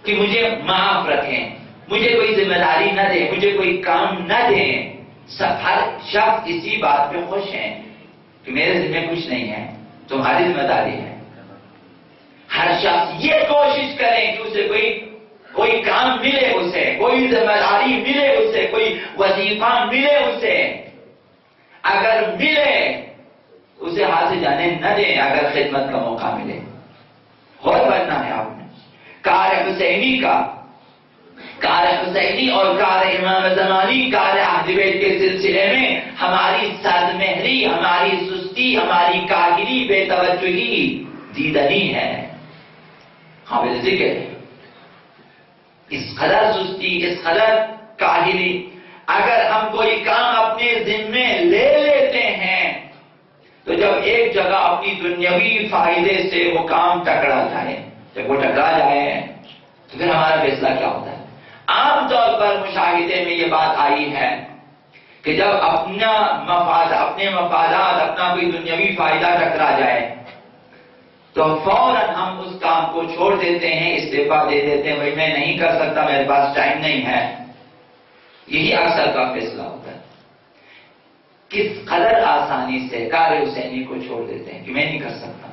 کہ مجھے معاف رکھیں، مجھے کوئی ذمہ داری نہ دیں، مجھے کوئی کام نہ دیں۔ ہر شخص اسی بات پہ خوش ہیں کہ میرے ذمہ کچھ نہیں ہے، تمہاری ذمہ داری ہے۔ ہر شخص یہ کوشش کرے کہ اسے کوئی کام ملے، اسے کوئی ذمہ داری ملے، اسے کوئی وظیفہ ملے، اسے اگر ملے اسے ہاتھ سے جانے نہ دیں، اگر خدمت کا موقع ملے۔ اور بننا ہے آپ نے کار حسینی کا، کار حسینی اور کار امام زمانی، کار اہل بیت کے سلسلے میں ہماری سرمہری، ہماری سستی، ہماری کاہلی، بے توجہی دیدنی ہے، قابل ذکر ہے۔ اس قدر سستی، اس قدر کاہلی، اگر ہم کوئی کام اپنے ذمے لے لیتے ہیں تو جب ایک جگہ اپنی دنیاوی فائدے سے وہ کام ٹکرا جائے، جب وہ ٹکرا جائے تو پھر ہمارا فیصلہ کیا ہوتا ہے؟ عام طور پر مشاہدے میں یہ بات آئی ہے کہ جب اپنے مفادات، اپنا کوئی دنیاوی فائدہ ٹکرا جائے تو فوراً ہم اس کام کو چھوڑ دیتے ہیں، استعفا دے دیتے ہیں، بھائی میں نہیں کر سکتا، میرے پاس ٹائم نہیں ہے۔ یہی اکثر کا فیصلہ ہوتا ہے۔ کس قدر آسانی سے کار حسینی کو چھوڑ دیتے ہیں کہ میں نہیں کر سکتا،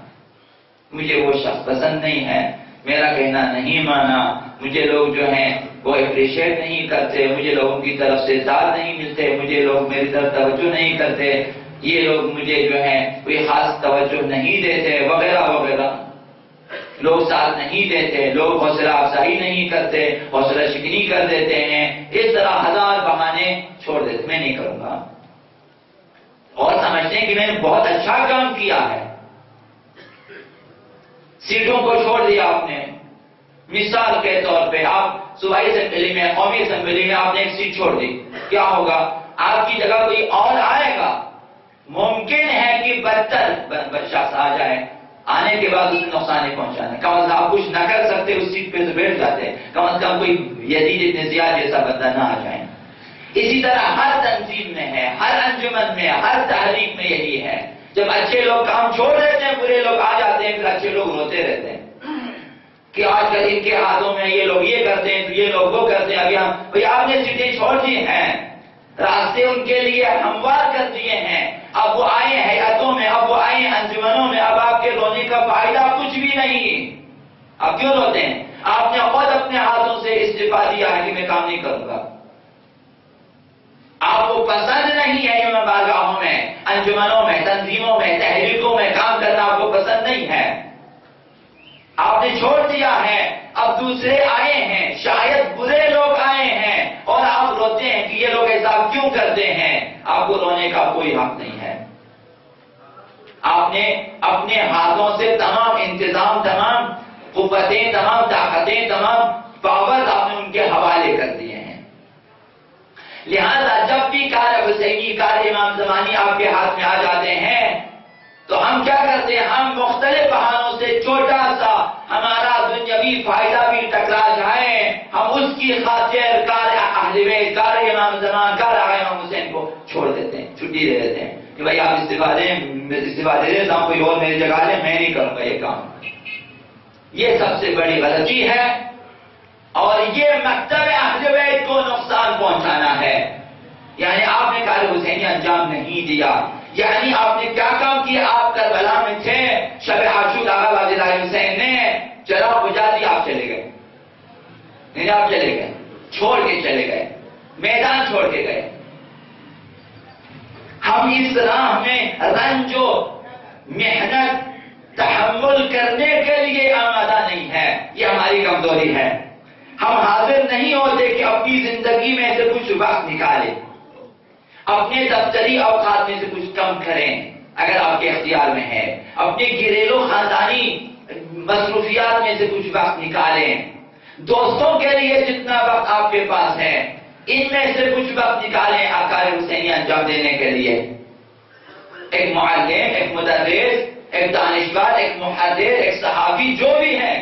مجھے وہ شخص پسند نہیں ہے، میرا کہنا نہیں مانا، مجھے لوگ جو ہیں وہ اپریشیٹ نہیں کرتے، مجھے لوگوں کی طرف سے داد نہیں ملتے، مجھے لوگ میری طرف توجہ نہیں کرتے، یہ لوگ مجھے جو ہے کوئی خاص توجہ نہیں دیتے، وغیرہ وغیرہ، لوگ ساتھ نہیں دیتے، لوگ حوصلہ افزائی نہیں کرتے، حوصلہ شکنی کر دیتے ہیں، اس طرح ہزار بہانے چھوڑ دیتے، میں نہیں کروں گا، اور سمجھتے ہیں کہ میں نے بہت اچھا کام کیا ہے۔ سیٹوں کو چھوڑ دیا آپ نے، مثال کے طور پہ آپ صوبائی اسمبلی میں، قومی اسمبلی میں آپ نے ایک سیٹ چھوڑ دی، کیا ہوگا؟ آپ کی جگہ کوئی اور آئے گا، ممکن ہے کہ بدتر شخص آ جائے، آنے کے بعد اس میں نقصان نہیں پہنچانے، کم از کم آپ کچھ نہ کر سکتے، اس سیٹ پہ سے بیٹھ جاتے، کم از کم کوئی یزید ابن زیاد جیسا بندہ نہ آ جائے۔ اسی طرح ہر تنظیم میں ہے، ہر انجمن میں، ہر تحریک میں یہی ہے، جب اچھے لوگ کام چھوڑ دیتے ہیں، برے لوگ آ جاتے ہیں، پھر اچھے لوگ روتے رہتے ہیں کہ آج کل ان کے ہاتھوں میں یہ لوگ یہ کرتے ہیں، یہ لوگ وہ کرتے ہیں، ابھی بھائی آپ نے سیٹیں چھوڑ دی ہیں، راستے ان کے لیے ہموار کر دیے ہیں، اب وہ آئے حیاتوں میں، اب وہ آئے انجمنوں میں، اب آپ کے رونے کا فائدہ کچھ بھی نہیں، اب کیوں روتے ہیں؟ آپ نے خود اپنے ہاتھوں سے استعفا دیا ہے کہ میں کام نہیں کروں گا، آپ کو پسند نہیں ہے امام بارگاہوں میں، انجمنوں میں، تنظیموں میں، تحریکوں میں کام کرنا آپ کو پسند نہیں ہے، آپ نے چھوڑ دیا ہے، اب دوسرے آئے ہیں، شاید برے لوگ آئے ہیں، اور آپ روتے ہیں کہ یہ لوگ ایسا کیوں کرتے ہیں، آپ کو رونے کا کوئی حق نہیں ہے۔ آپ نے اپنے ہاتھوں سے تمام انتظام، تمام قوتیں، تمام طاقتیں، تمام پاور آپ نے ان کے حوالے کر دیے ہیں، لہذا جب بھی کار حسینی، کار امام زمانی آپ کے ہاتھ میں آ جاتے ہیں تو ہم کیا کرتے ہیں؟ ہم مختلف بہانوں سے چھوٹا سا ہمارا دنیاوی فائدہ بھی ٹکرا جائے، ہم اس کی خاطر کار اہل بیت، کار امام زمان، کار امام حسین کو چھوڑ دیتے ہیں، چھٹی دے دیتے ہیں کہ بھائی آپ استعفا دے دیتا ہوں، کوئی اور میری جگہ لے، میں نہیں کروں گا یہ کام۔ یہ سب سے بڑی غلطی ہے، اور یہ مکتب اہل بیت کو نقصان پہنچانا ہے۔ یعنی آپ نے کار حسینی انجام نہیں دیا، یعنی آپ نے کیا کام کیا؟ آپ کربلا میں تھے، شب عاشور آقا عبداللہ حسین نے چراغ بجھا دیا، آپ چلے گئے، نہیں آپ چلے گئے، چھوڑ کے چلے گئے، میدان چھوڑ کے گئے۔ ہم اس راہ میں رنج و محنت تحمل کرنے کے لیے آمادہ نہیں ہے، یہ ہماری کمزوری ہے۔ ہم حاضر نہیں ہوتے کہ اپنی زندگی میں سے کچھ وقت نکالیں، اپنے دفتری اوقات میں سے کچھ کم کریں اگر آپ کے اختیار میں ہے، اپنے گھریلو خاندانی مصروفیات میں سے کچھ وقت نکالیں، دوستوں کے لیے جتنا وقت آپ کے پاس ہے ان میں سے کچھ وقت نکالیں آثار حسینی انجام دینے کے لیے۔ ایک معلم، ایک مدرس، ایک دانشور، ایک محدث، ایک صحابی جو بھی ہے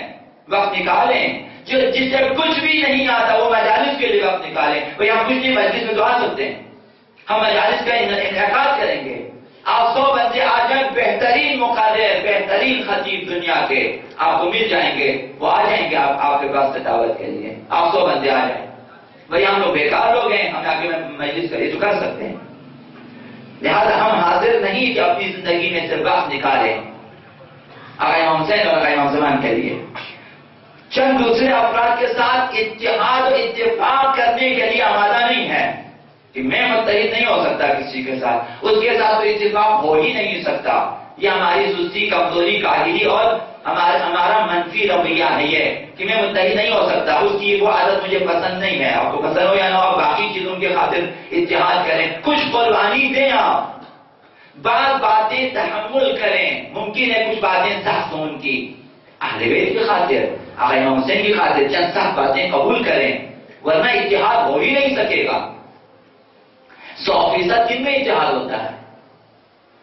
وقت نکالیں۔ جسے کچھ بھی نہیں آتا وہ مجالس کے لیے وقت نکالیں۔ بھئی ہم کچھ نہیں، مجلس میں دعا سکتے ہیں، ہم مجالس کا انعقاد کریں گے، آپ 100 بندے آ جائیں، بہترین مقرر، بہترین خطیب دنیا کے آپ کو مل جائیں گے، وہ آ جائیں گے آپ کے پاس دعوت کے لیے، آپ 100 بندے آ جائیں۔ بھئی ہم لوگ بیکار لوگ ہیں، ہم آگے مجلس کے لیے تو کر سکتے ہیں، لہذا ہم حاضر نہیں کہ اپنی زندگی میں سے وقت نکالیں آقا امام حسین اور آقا امام زمان کے لیے۔ چند دوسرے افراد کے ساتھ اتحاد و اتفاق کرنے کے لیے آمادہ نہیں ہے کہ میں متحد نہیں ہو سکتا کسی کے ساتھ، اس کے ساتھ تو اتفاق ہو ہی نہیں سکتا۔ یہ ہماری سستی، کمزوری، کاہلی اور ہمارا منفی رویہ ہے یہ کہ میں متحد نہیں ہو سکتا، اس کی وہ عادت مجھے پسند نہیں ہے۔ آپ کو پسند ہو یا نہ ہو، باقی چیزوں کے خاطر اتحاد کریں، کچھ قربانی دیں، آپ بعض باتیں تحمل کریں، ممکن ہے کچھ باتیں سخت ہوں ان کی، اہل بیت کی خاطر، آقا امام حسین کی خاطر چند سخت باتیں قبول کریں، ورنہ اتحاد ہو ہی نہیں سکے گا۔ 100% کن میں اتحاد ہوتا ہے،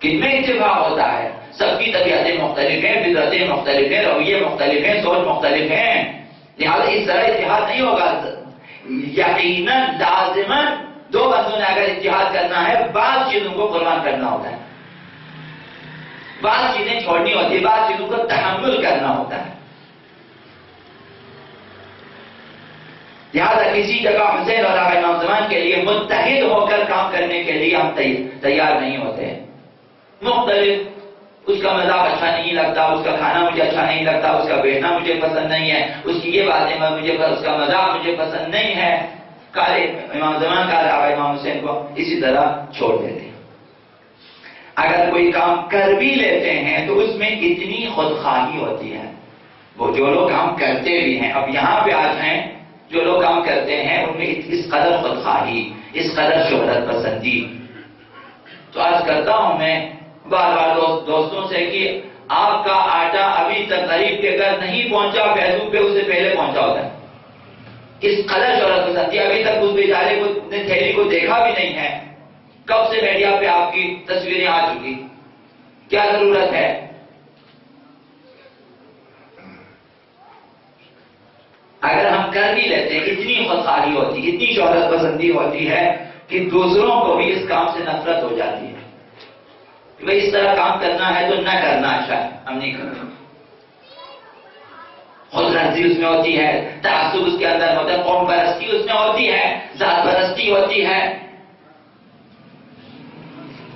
کن میں اتفاق ہوتا ہے؟ سب کی طبیعتیں مختلف ہیں، فطرتیں مختلف ہیں، رویے مختلف ہیں، سوچ مختلف ہیں، لہٰذا اس طرح اتحاد نہیں ہوگا۔ یقیناً لازماً دو بندوں نے اگر اتحاد کرنا ہے بعض چیزوں کو قربان کرنا ہوتا ہے، بعض چیزیں چھوڑنی ہوتی ہے، بعض چیزوں کو تحمل کرنا ہوتا ہے۔ لہذا کسی جگہ حسین اور آقا امام زمان کے لیے متحد ہو کر کام کرنے کے لیے ہم تیار نہیں ہوتے ہیں۔ مختلف، اس کا مذاق اچھا نہیں لگتا، اس کا کھانا مجھے اچھا نہیں لگتا، اس کا بیٹھنا مجھے پسند نہیں ہے، اس کی یہ باتیں اس کا مذاق مجھے پسند نہیں ہے، امام زمان کا آقا امام حسین کو اسی طرح چھوڑ دیتے ہیں۔ اگر کوئی کام کر بھی لیتے ہیں تو اس میں اتنی خودخواہی ہوتی ہے، وہ جو لوگ کام کرتے بھی ہیں، اب یہاں پہ آج ہیں جو لوگ کام کرتے ہیں ان میں اس قدر خودخواہی، اس قدر شہرت پسندی۔ تو عرض کرتا ہوں میں بار بار دوستوں سے کہ آپ کا آٹا ابھی تک غریب کے گھر نہیں پہنچا، فیسبک پہ اسے پہلے پہنچا ہوتا ہے، اس قدر شہرت پسندی۔ ابھی تک اس بیچارے کو نے تھیلی کو دیکھا بھی نہیں ہے، کب سے میڈیا پہ آپ کی تصویریں آ چکی، کیا ضرورت ہے؟ اگر ہم کر بھی لیتے ہیں اتنی خودخواہی ہوتی، اتنی شہرت پسندی ہوتی ہے کہ دوسروں کو بھی اس کام سے نفرت ہو جاتی ہے کہ بھئی اس طرح کام کرنا ہے تو نہ کرنا، اچھا ہم نہیں کرتے۔ خود غرضی اس میں ہوتی ہے، تعصب اس کے اندر ہوتا ہے، قوم پرستی اس میں ہوتی ہے، ذات پرستی ہوتی ہے۔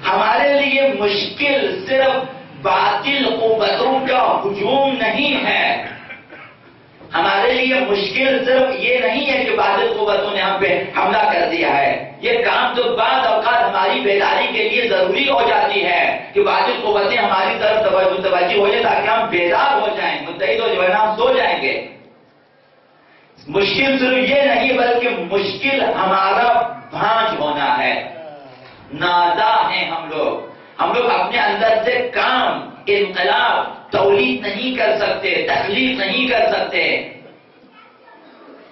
ہمارے لیے مشکل صرف باطل قوتوں کا ہجوم نہیں ہے، ہمارے لیے مشکل صرف یہ نہیں ہے کہ باطل قوتوں نے ہم پہ حملہ کر دیا ہے، یہ کام تو بعض اوقات ہماری بیداری کے لیے ضروری ہو جاتی ہے کہ باطل قوتیں ہماری طرف متوجہ ہو جائیں تاکہ ہم بیدار ہو جائیں، متحد ہو جائیں، ہم سو جائیں گے۔ مشکل صرف یہ نہیں بلکہ مشکل ہمارا بھانج ہونا ہے، ناداں ہیں ہم لوگ اپنے اندر سے کام، انقلاب تولید نہیں کر سکتے، تخلیق نہیں کر سکتے،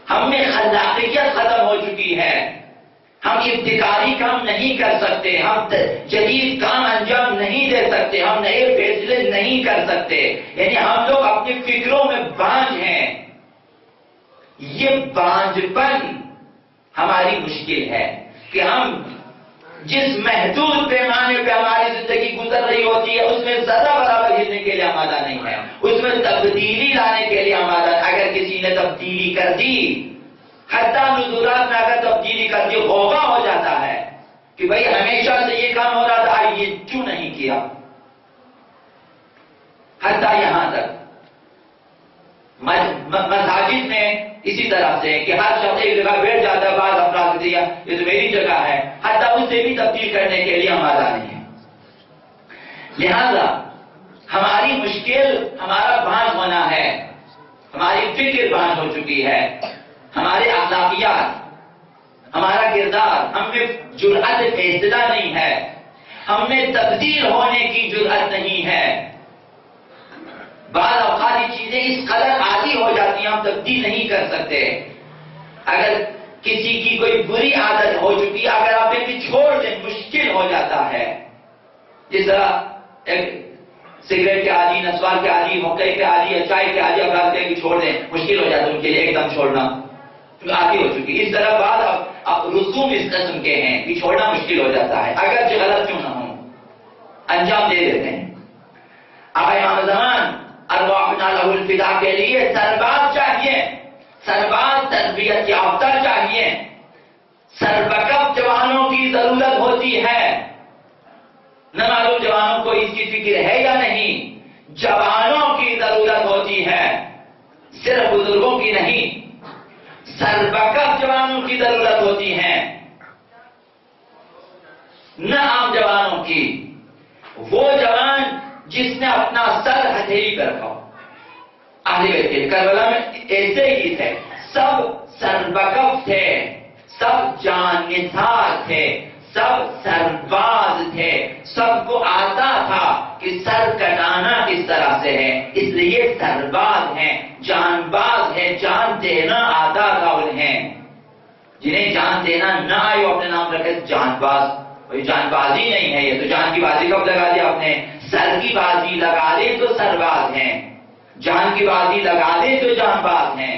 ہم میں خلاقیت ختم ہو چکی ہے، ہم ابتکاری کام نہیں کر سکتے، ہم جدید کام انجام نہیں دے سکتے، ہم نئے فیصلے نہیں کر سکتے، یعنی ہم لوگ اپنی فکروں میں بانج ہیں۔ یہ بانج پن ہماری مشکل ہے کہ ہم جس محدود پیمانے پہ ہماری زندگی گزر رہی ہوتی ہے اس میں ذرا برابر ہلنے کے لیے آمادہ نہیں ہے، اس میں تبدیلی لانے کے لیے آمادہ۔ اگر کسی نے تبدیلی کر دی، حتیٰ نزولات میں اگر تبدیلی کر دی، غوغا ہو جاتا ہے کہ بھئی ہمیشہ سے یہ کام ہو رہا تھا، یہ کیوں نہیں کیا، حتیٰ یہاں تک مساجد میں اسی طرح سے کہ ہر شخص ایک جگہ بیٹھ جاتا ہے، بعض افراد سے یہ تو میری جگہ ہے، حتیٰ اسے بھی تبدیل کرنے کے لیے ہمارا نہیں ہے۔ لہذا ہماری مشکل ہمارا بھانج ہونا ہے، ہماری فکر بھانج ہو چکی ہے، ہمارے اخلاقیات، ہمارا کردار، ہم میں جرأت فیصلہ نہیں ہے، ہم میں تبدیل ہونے کی جرأت نہیں ہے۔ بعض اوقات یہ چیزیں اس قدر عادی ہو جاتی ہیں ہم تبدیل نہیں کر سکتے۔ اگر کسی کی کوئی بری عادت ہو چکی ہے، اگر آپ اسے چھوڑ دیں مشکل ہو جاتا ہے۔ جس طرح ایک سگریٹ کے عادی، نسوار کے عادی، مکئی کے عادی یا چائے کے عادی اب آپ کہ چھوڑ دیں مشکل ہو جاتا ہے ان کے لیے ایک دم چھوڑنا، عادی ہو چکی۔ اس طرح بعض اب رسوم اس قسم کے ہیں کہ چھوڑنا مشکل ہو جاتا ہے، اگرچہ غلط کیوں نہ ہو انجام دے دیتے ہیں۔ آقا امام زمان ارواحنا لہ الفدا کے لیے سرباز چاہیے، سرباز تربیت یافتہ چاہیے، سربکف جوانوں کی ضرورت ہوتی ہے۔ نہ معلوم جوانوں کو اس کی فکر ہے یا نہیں، جوانوں کی ضرورت ہوتی ہے، صرف بزرگوں کی نہیں، سربکف جوانوں کی ضرورت ہوتی ہے، نہ عام جوانوں کی۔ وہ جوان جس نے اپنا سر ہتھیلی پر رکھا ہو، اہل بیت کے کربلا میں ایسے ہی تھے، سب سربکف تھے، سب جان نثار تھے، سب سرباز تھے، سب کو آتا تھا کہ سر کٹانا کس طرح سے ہے، اس لیے سرباز ہیں، جان باز ہے، جان دینا آتا تھا انہیں۔ جنہیں جان دینا نہ آئے وہ اپنے نام رکھے جان باز، جان بازی نہیں ہے، یہ تو جان کی بازی کب لگا دیا آپ نے؟ سر کی بازی لگا دے تو سرباز ہیں، جان کی بازی لگا دے تو جان باز ہیں۔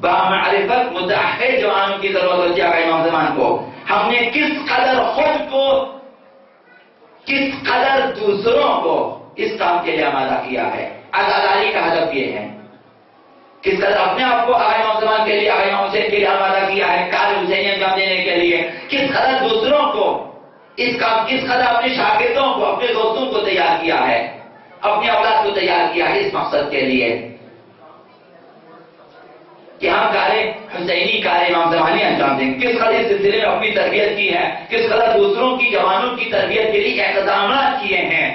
بامعرفت متأہل جوانوں کی ضرورت ہوتی ہے امام زمان کو۔ ہم نے کس قدر خود کو، کس قدر دوسروں کو اس کام کے لیے آمادہ کیا ہے۔ عزاداری کا ہدف یہ ہے، کس قدر اپنے آپ کو امام زمان کے لیے، امام حسین کے لیے آمادہ کیا ہے کار حسینی انجام دینے کے لیے، کس قدر دوسروں کو اس کام، کس قدر اپنے شاگردوں کو، اپنے دوستوں کو تیار کیا ہے، اپنی اولاد کو تیار کیا ہے اس مقصد کے لیے کہ ہم کارے حسینی، کارے امام زمانی انجام دیں۔ کس قدر اس سلسلے میں اپنی تربیت کی ہے، کس قدر دوسروں کی جوانوں کی تربیت کے لیے اقدامات کیے ہیں،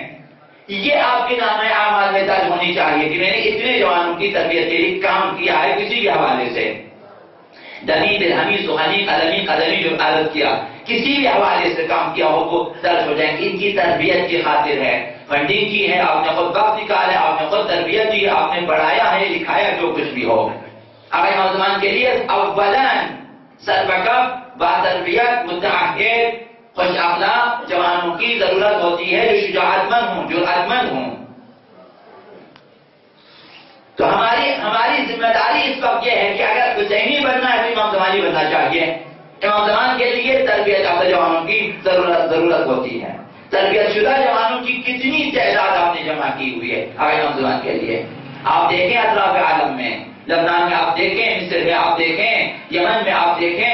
یہ آپ کے نام اعمال میں درج ہونی چاہیے کہ میں نے اتنے جوانوں کی تربیت کے لیے کام کیا ہے کسی بھی حوالے سے۔ دمی، درہمی، سہانی، قلمی، قدمی جو عرض کیا، کسی بھی حوالے سے کام کیا ہو وہ درج ہو جائیں۔ ان کی تربیت کی خاطر ہے، فنڈنگ کی ہے، آپ نے خود وقت نکالا ہے، آپ نے خود تربیت دی ہے، آپ نے پڑھایا ہے، لکھایا، جو کچھ بھی ہو۔ آقا امام زمان کے لیے اولاً سربکف، باتربیت، متعہد، خوش اخلاق جوانوں کی ضرورت ہوتی ہے جو شجاعت مند ہوں، جرأت مند ہوں۔ تو ہماری ذمہ داری اس وقت یہ ہے کہ اگر حسینی بننا ہے تو امام زمانی بننا چاہیے۔ امام زمان کے لیے تربیت یافتہ جوانوں کی ضرورت ہوتی ہے۔ تربیت شدہ جوانوں کی کتنی تعداد آپ نے جمع کی ہوئی ہے آقا امام زمان کے لیے۔ آپ دیکھیں اطراف عالم میں، لبنان میں آپ دیکھیں، مصر میں آپ دیکھیں، یمن میں آپ دیکھیں،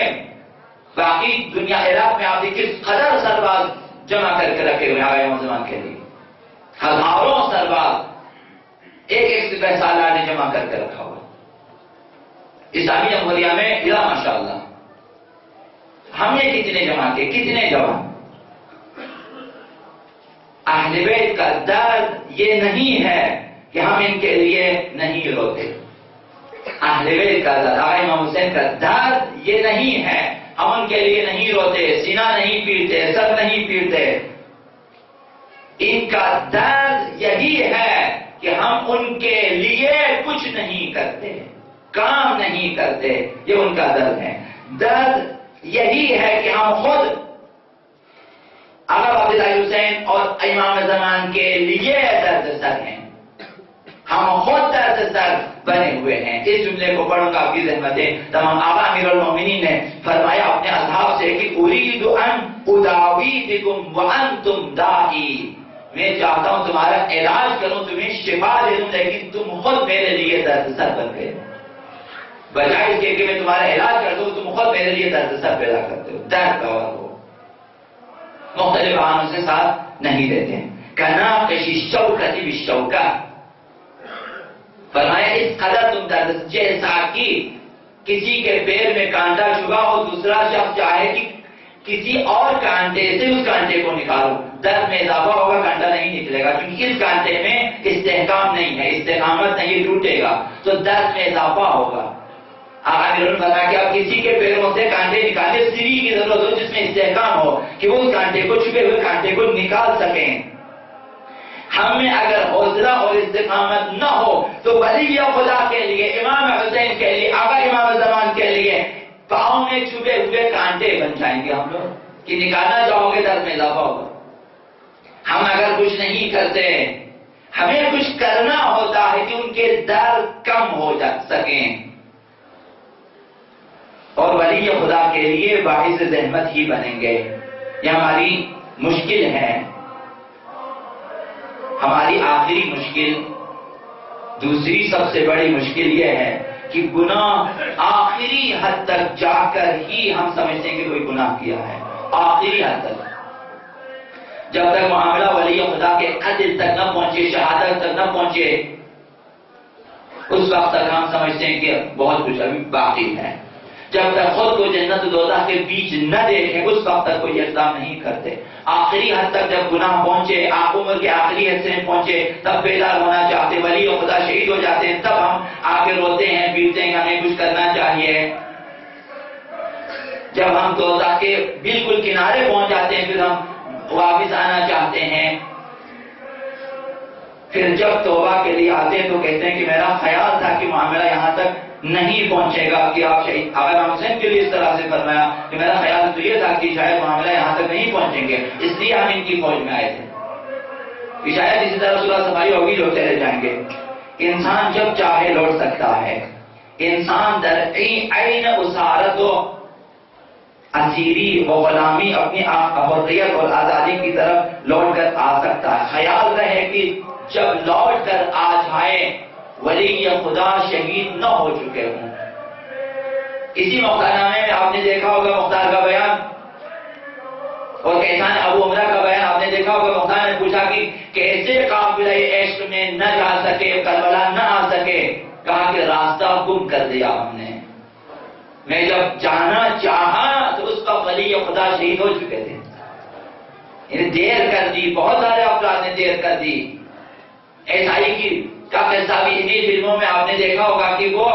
باقی دنیا عراق میں آپ دیکھیں، کس قدر سرباز جمع کر کے رکھے ہوئے آقا امام زمان کے لیے۔ ہزاروں سرباز ایک سپہ سالار نے جمع کر کے رکھا ہوا۔ اسلامی جمہوریہ میں الا ماشاءاللہ ہم نے کتنے جمع کیے، کتنے جوان۔ اہل بیت کا درد یہ نہیں ہے کہ ہم ان کے لیے نہیں روتے۔ اہل بیت کا درد، آقا امام حسین کا درد یہ نہیں ہے ہم ان کے لیے نہیں روتے، سینہ نہیں پیٹتے، سر نہیں پیٹتے۔ ان کا درد یہی ہے کہ ہم ان کے لیے کچھ نہیں کرتے، کام نہیں کرتے، یہ ان کا درد ہے۔ درد یہی ہے کہ ہم خود آقا عبداللہ حسین اور امام زمان کے لیے درد سر ہیں، ہم خود درد سر بنے ہوئے ہیں۔ اس جملے کو پڑھوں گا آپ کی زحمتیں تمام۔ آقا امیر المومنین نے فرمایا اپنے اصحاب سے کہ اريد ان اداوی بكم وانتم دائی، میں چاہتا ہوں تمہارا علاج کروں، تمہیں شفا دے دوں، لیکن تم خود میرے لیے درد سر بن گئے۔ بجائے اس کے کہ میں تمہارا علاج کر دوں، تم خود میرے لیے درد سر پیدا کرتے ہو، درد کا ہو مختلف بہانوں سے ساتھ نہیں دیتے۔ کَنَاقِشِ الشَّوْكَةِ شوکتی بالشوکہ، فرمایا اس قدر تم درد جیسا کہ کسی کے پیر میں کانٹا چبھا ہو، دوسرا شخص چاہے کہ کسی اور کانٹے سے اس کانٹے کو نکالو، درد میں اضافہ ہوگا، کانٹا نہیں نکلے گا، کیونکہ اس کانٹے میں استحکام نہیں ہے، استقامت نہیں، ٹوٹے گا تو درد میں اضافہ ہوگا۔ آقا نے فرمایا کہ آپ کسی کے پیروں سے کانٹے نکالے، سری کی ضرورت ہو جس میں استحکام ہو کہ وہ اس کانٹے کو، چھپے ہوئے کانٹے کو نکال سکیں۔ ہم میں اگر حوصلہ اور استقامت نہ ہو تو ولی خدا کے لیے، امام حسین کے لیے، آقا امام زمان کے لیے پاؤں میں چھپے ہوئے کانٹے بن جائیں گے ہم لوگ، کہ نکالنا چاہو گے درد میں اضافہ ہوگا۔ ہم اگر کچھ نہیں کرتے، ہمیں کچھ کرنا ہوتا ہے کہ ان کے درد کم ہو جا سکیں، اور ولی خدا کے لیے باعث زحمت ہی بنیں گے۔ یہ ہماری مشکل ہے، ہماری آخری مشکل۔ دوسری سب سے بڑی مشکل یہ ہے کہ گناہ آخری حد تک جا کر ہی ہم سمجھتے ہیں کہ کوئی گناہ کیا ہے، آخری حد تک۔ جب تک معاملہ ولی خدا کے قتل تک نہ پہنچے، شہادت تک نہ پہنچے، اس وقت تک ہم سمجھتے ہیں کہ بہت کچھ ابھی باقی ہے۔ جب تک خود کو جنت و دوزخ کے بیچ نہ دیکھیں، اس وقت تک کوئی اقدام نہیں کرتے۔ آخری حد تک جب گناہ پہنچے، آپ عمر کے آخری حصے میں پہنچے، تب بیدار ہونا چاہتے، ولی خدا شہید ہو جاتے ہیں، تب ہم آگے روتے ہیں، پیٹتے ہیں، ہمیں کچھ کرنا چاہیے۔ جب ہم دوزخ کے بالکل کنارے پہنچ جاتے ہیں، پھر ہم واپس آنا چاہتے ہیں۔ پھر جب توبہ کے لیے آتے ہیں تو کہتے ہیں کہ میرا خیال تھا کہ معاملہ یہاں تک نہیں پہنچے گا، کہ آپ شہید آقا امام حسین کے لیے اس طرح سے فرمایا کہ میرا خیال تو یہ تھا کہ شاید معاملہ یہاں تک نہیں پہنچیں گے، اس لیے ہم ان کی فوج میں آئے تھے کہ شاید اسی طرح صلح صفائی ہوگی، لوگ چلے جائیں گے۔ انسان جب چاہے لوٹ سکتا ہے، انسان در عین اسارت و اسیری و غلامی اپنی حریت اور آزادی کی طرف لوٹ کر آ سکتا ہے۔ خیال رہے کہ جب لوٹ کر آ جائے ولی خدا شہید نہ ہو چکے ہوں۔ اسی مختار نامے میں آپ نے دیکھا ہوگا مختار کا بیان، اور کیسان ابو عمرہ کا بیان آپ نے دیکھا ہوگا۔ مختار نے پوچھا کہ کیسے قافلہ عشق میں نہ جا سکے، کربلا نہ آ سکے؟ کہا کہ راستہ گم کر دیا ہم نے، میں جب جانا چاہا تو اس کا ولی خدا شہید ہو چکے تھے، یعنی دیر کر دی، بہت سارے افراد نے دیر کر دی۔ ایسائی کی کا قصہ بھی انہی فلموں میں آپ نے دیکھا ہوگا کہ وہ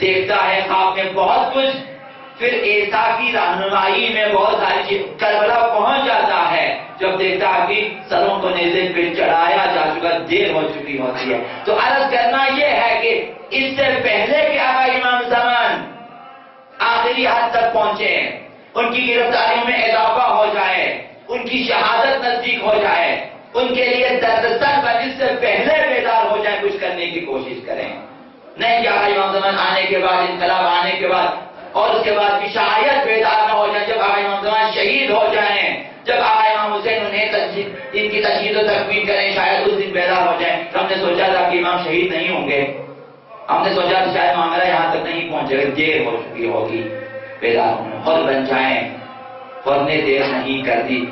دیکھتا ہے خواب میں بہت کچھ، پھر ایسا کی رہنمائی میں بہت ساری چیز، کربلا پہنچ جاتا ہے، جب دیکھتا ہے کہ سروں کو نیزے پہ چڑھایا جا چکا، دیر ہو چکی ہوتی ہے۔ تو عرض کرنا یہ ہے کہ اس سے پہلے کہ آقا امام زمان آخری حد تک پہنچے، ان کی گرفتاریوں میں اضافہ ہو جائے، ان کی شہادت نزدیک ہو جائے، ان کے لیے درد سر بن، اس سے پہلے بیدار ہو جائے، کچھ کرنے کی کوشش کریں۔ نہیں کہ آقا امام زمان آنے کے بعد، انقلاب آنے کے بعد، اور اس کے بعد بھی شاید بیدار نہ ہو جائیں، جب آقا امام زمان شہید ہو جائیں، جب آقا امام حسین انہیں ان کی تشہید و تکفین کریں، شاید اس دن بیدار ہو جائیں۔ ہم نے سوچا تھا کہ امام شہید نہیں ہوں گے، ہم نے سوچا تھا شاید معاملہ یہاں تک نہیں پہنچے گا، دیر ہو چکی ہوگی، بیدار ہونے خود بن جائیں، خود نے دیر نہیں کر دی۔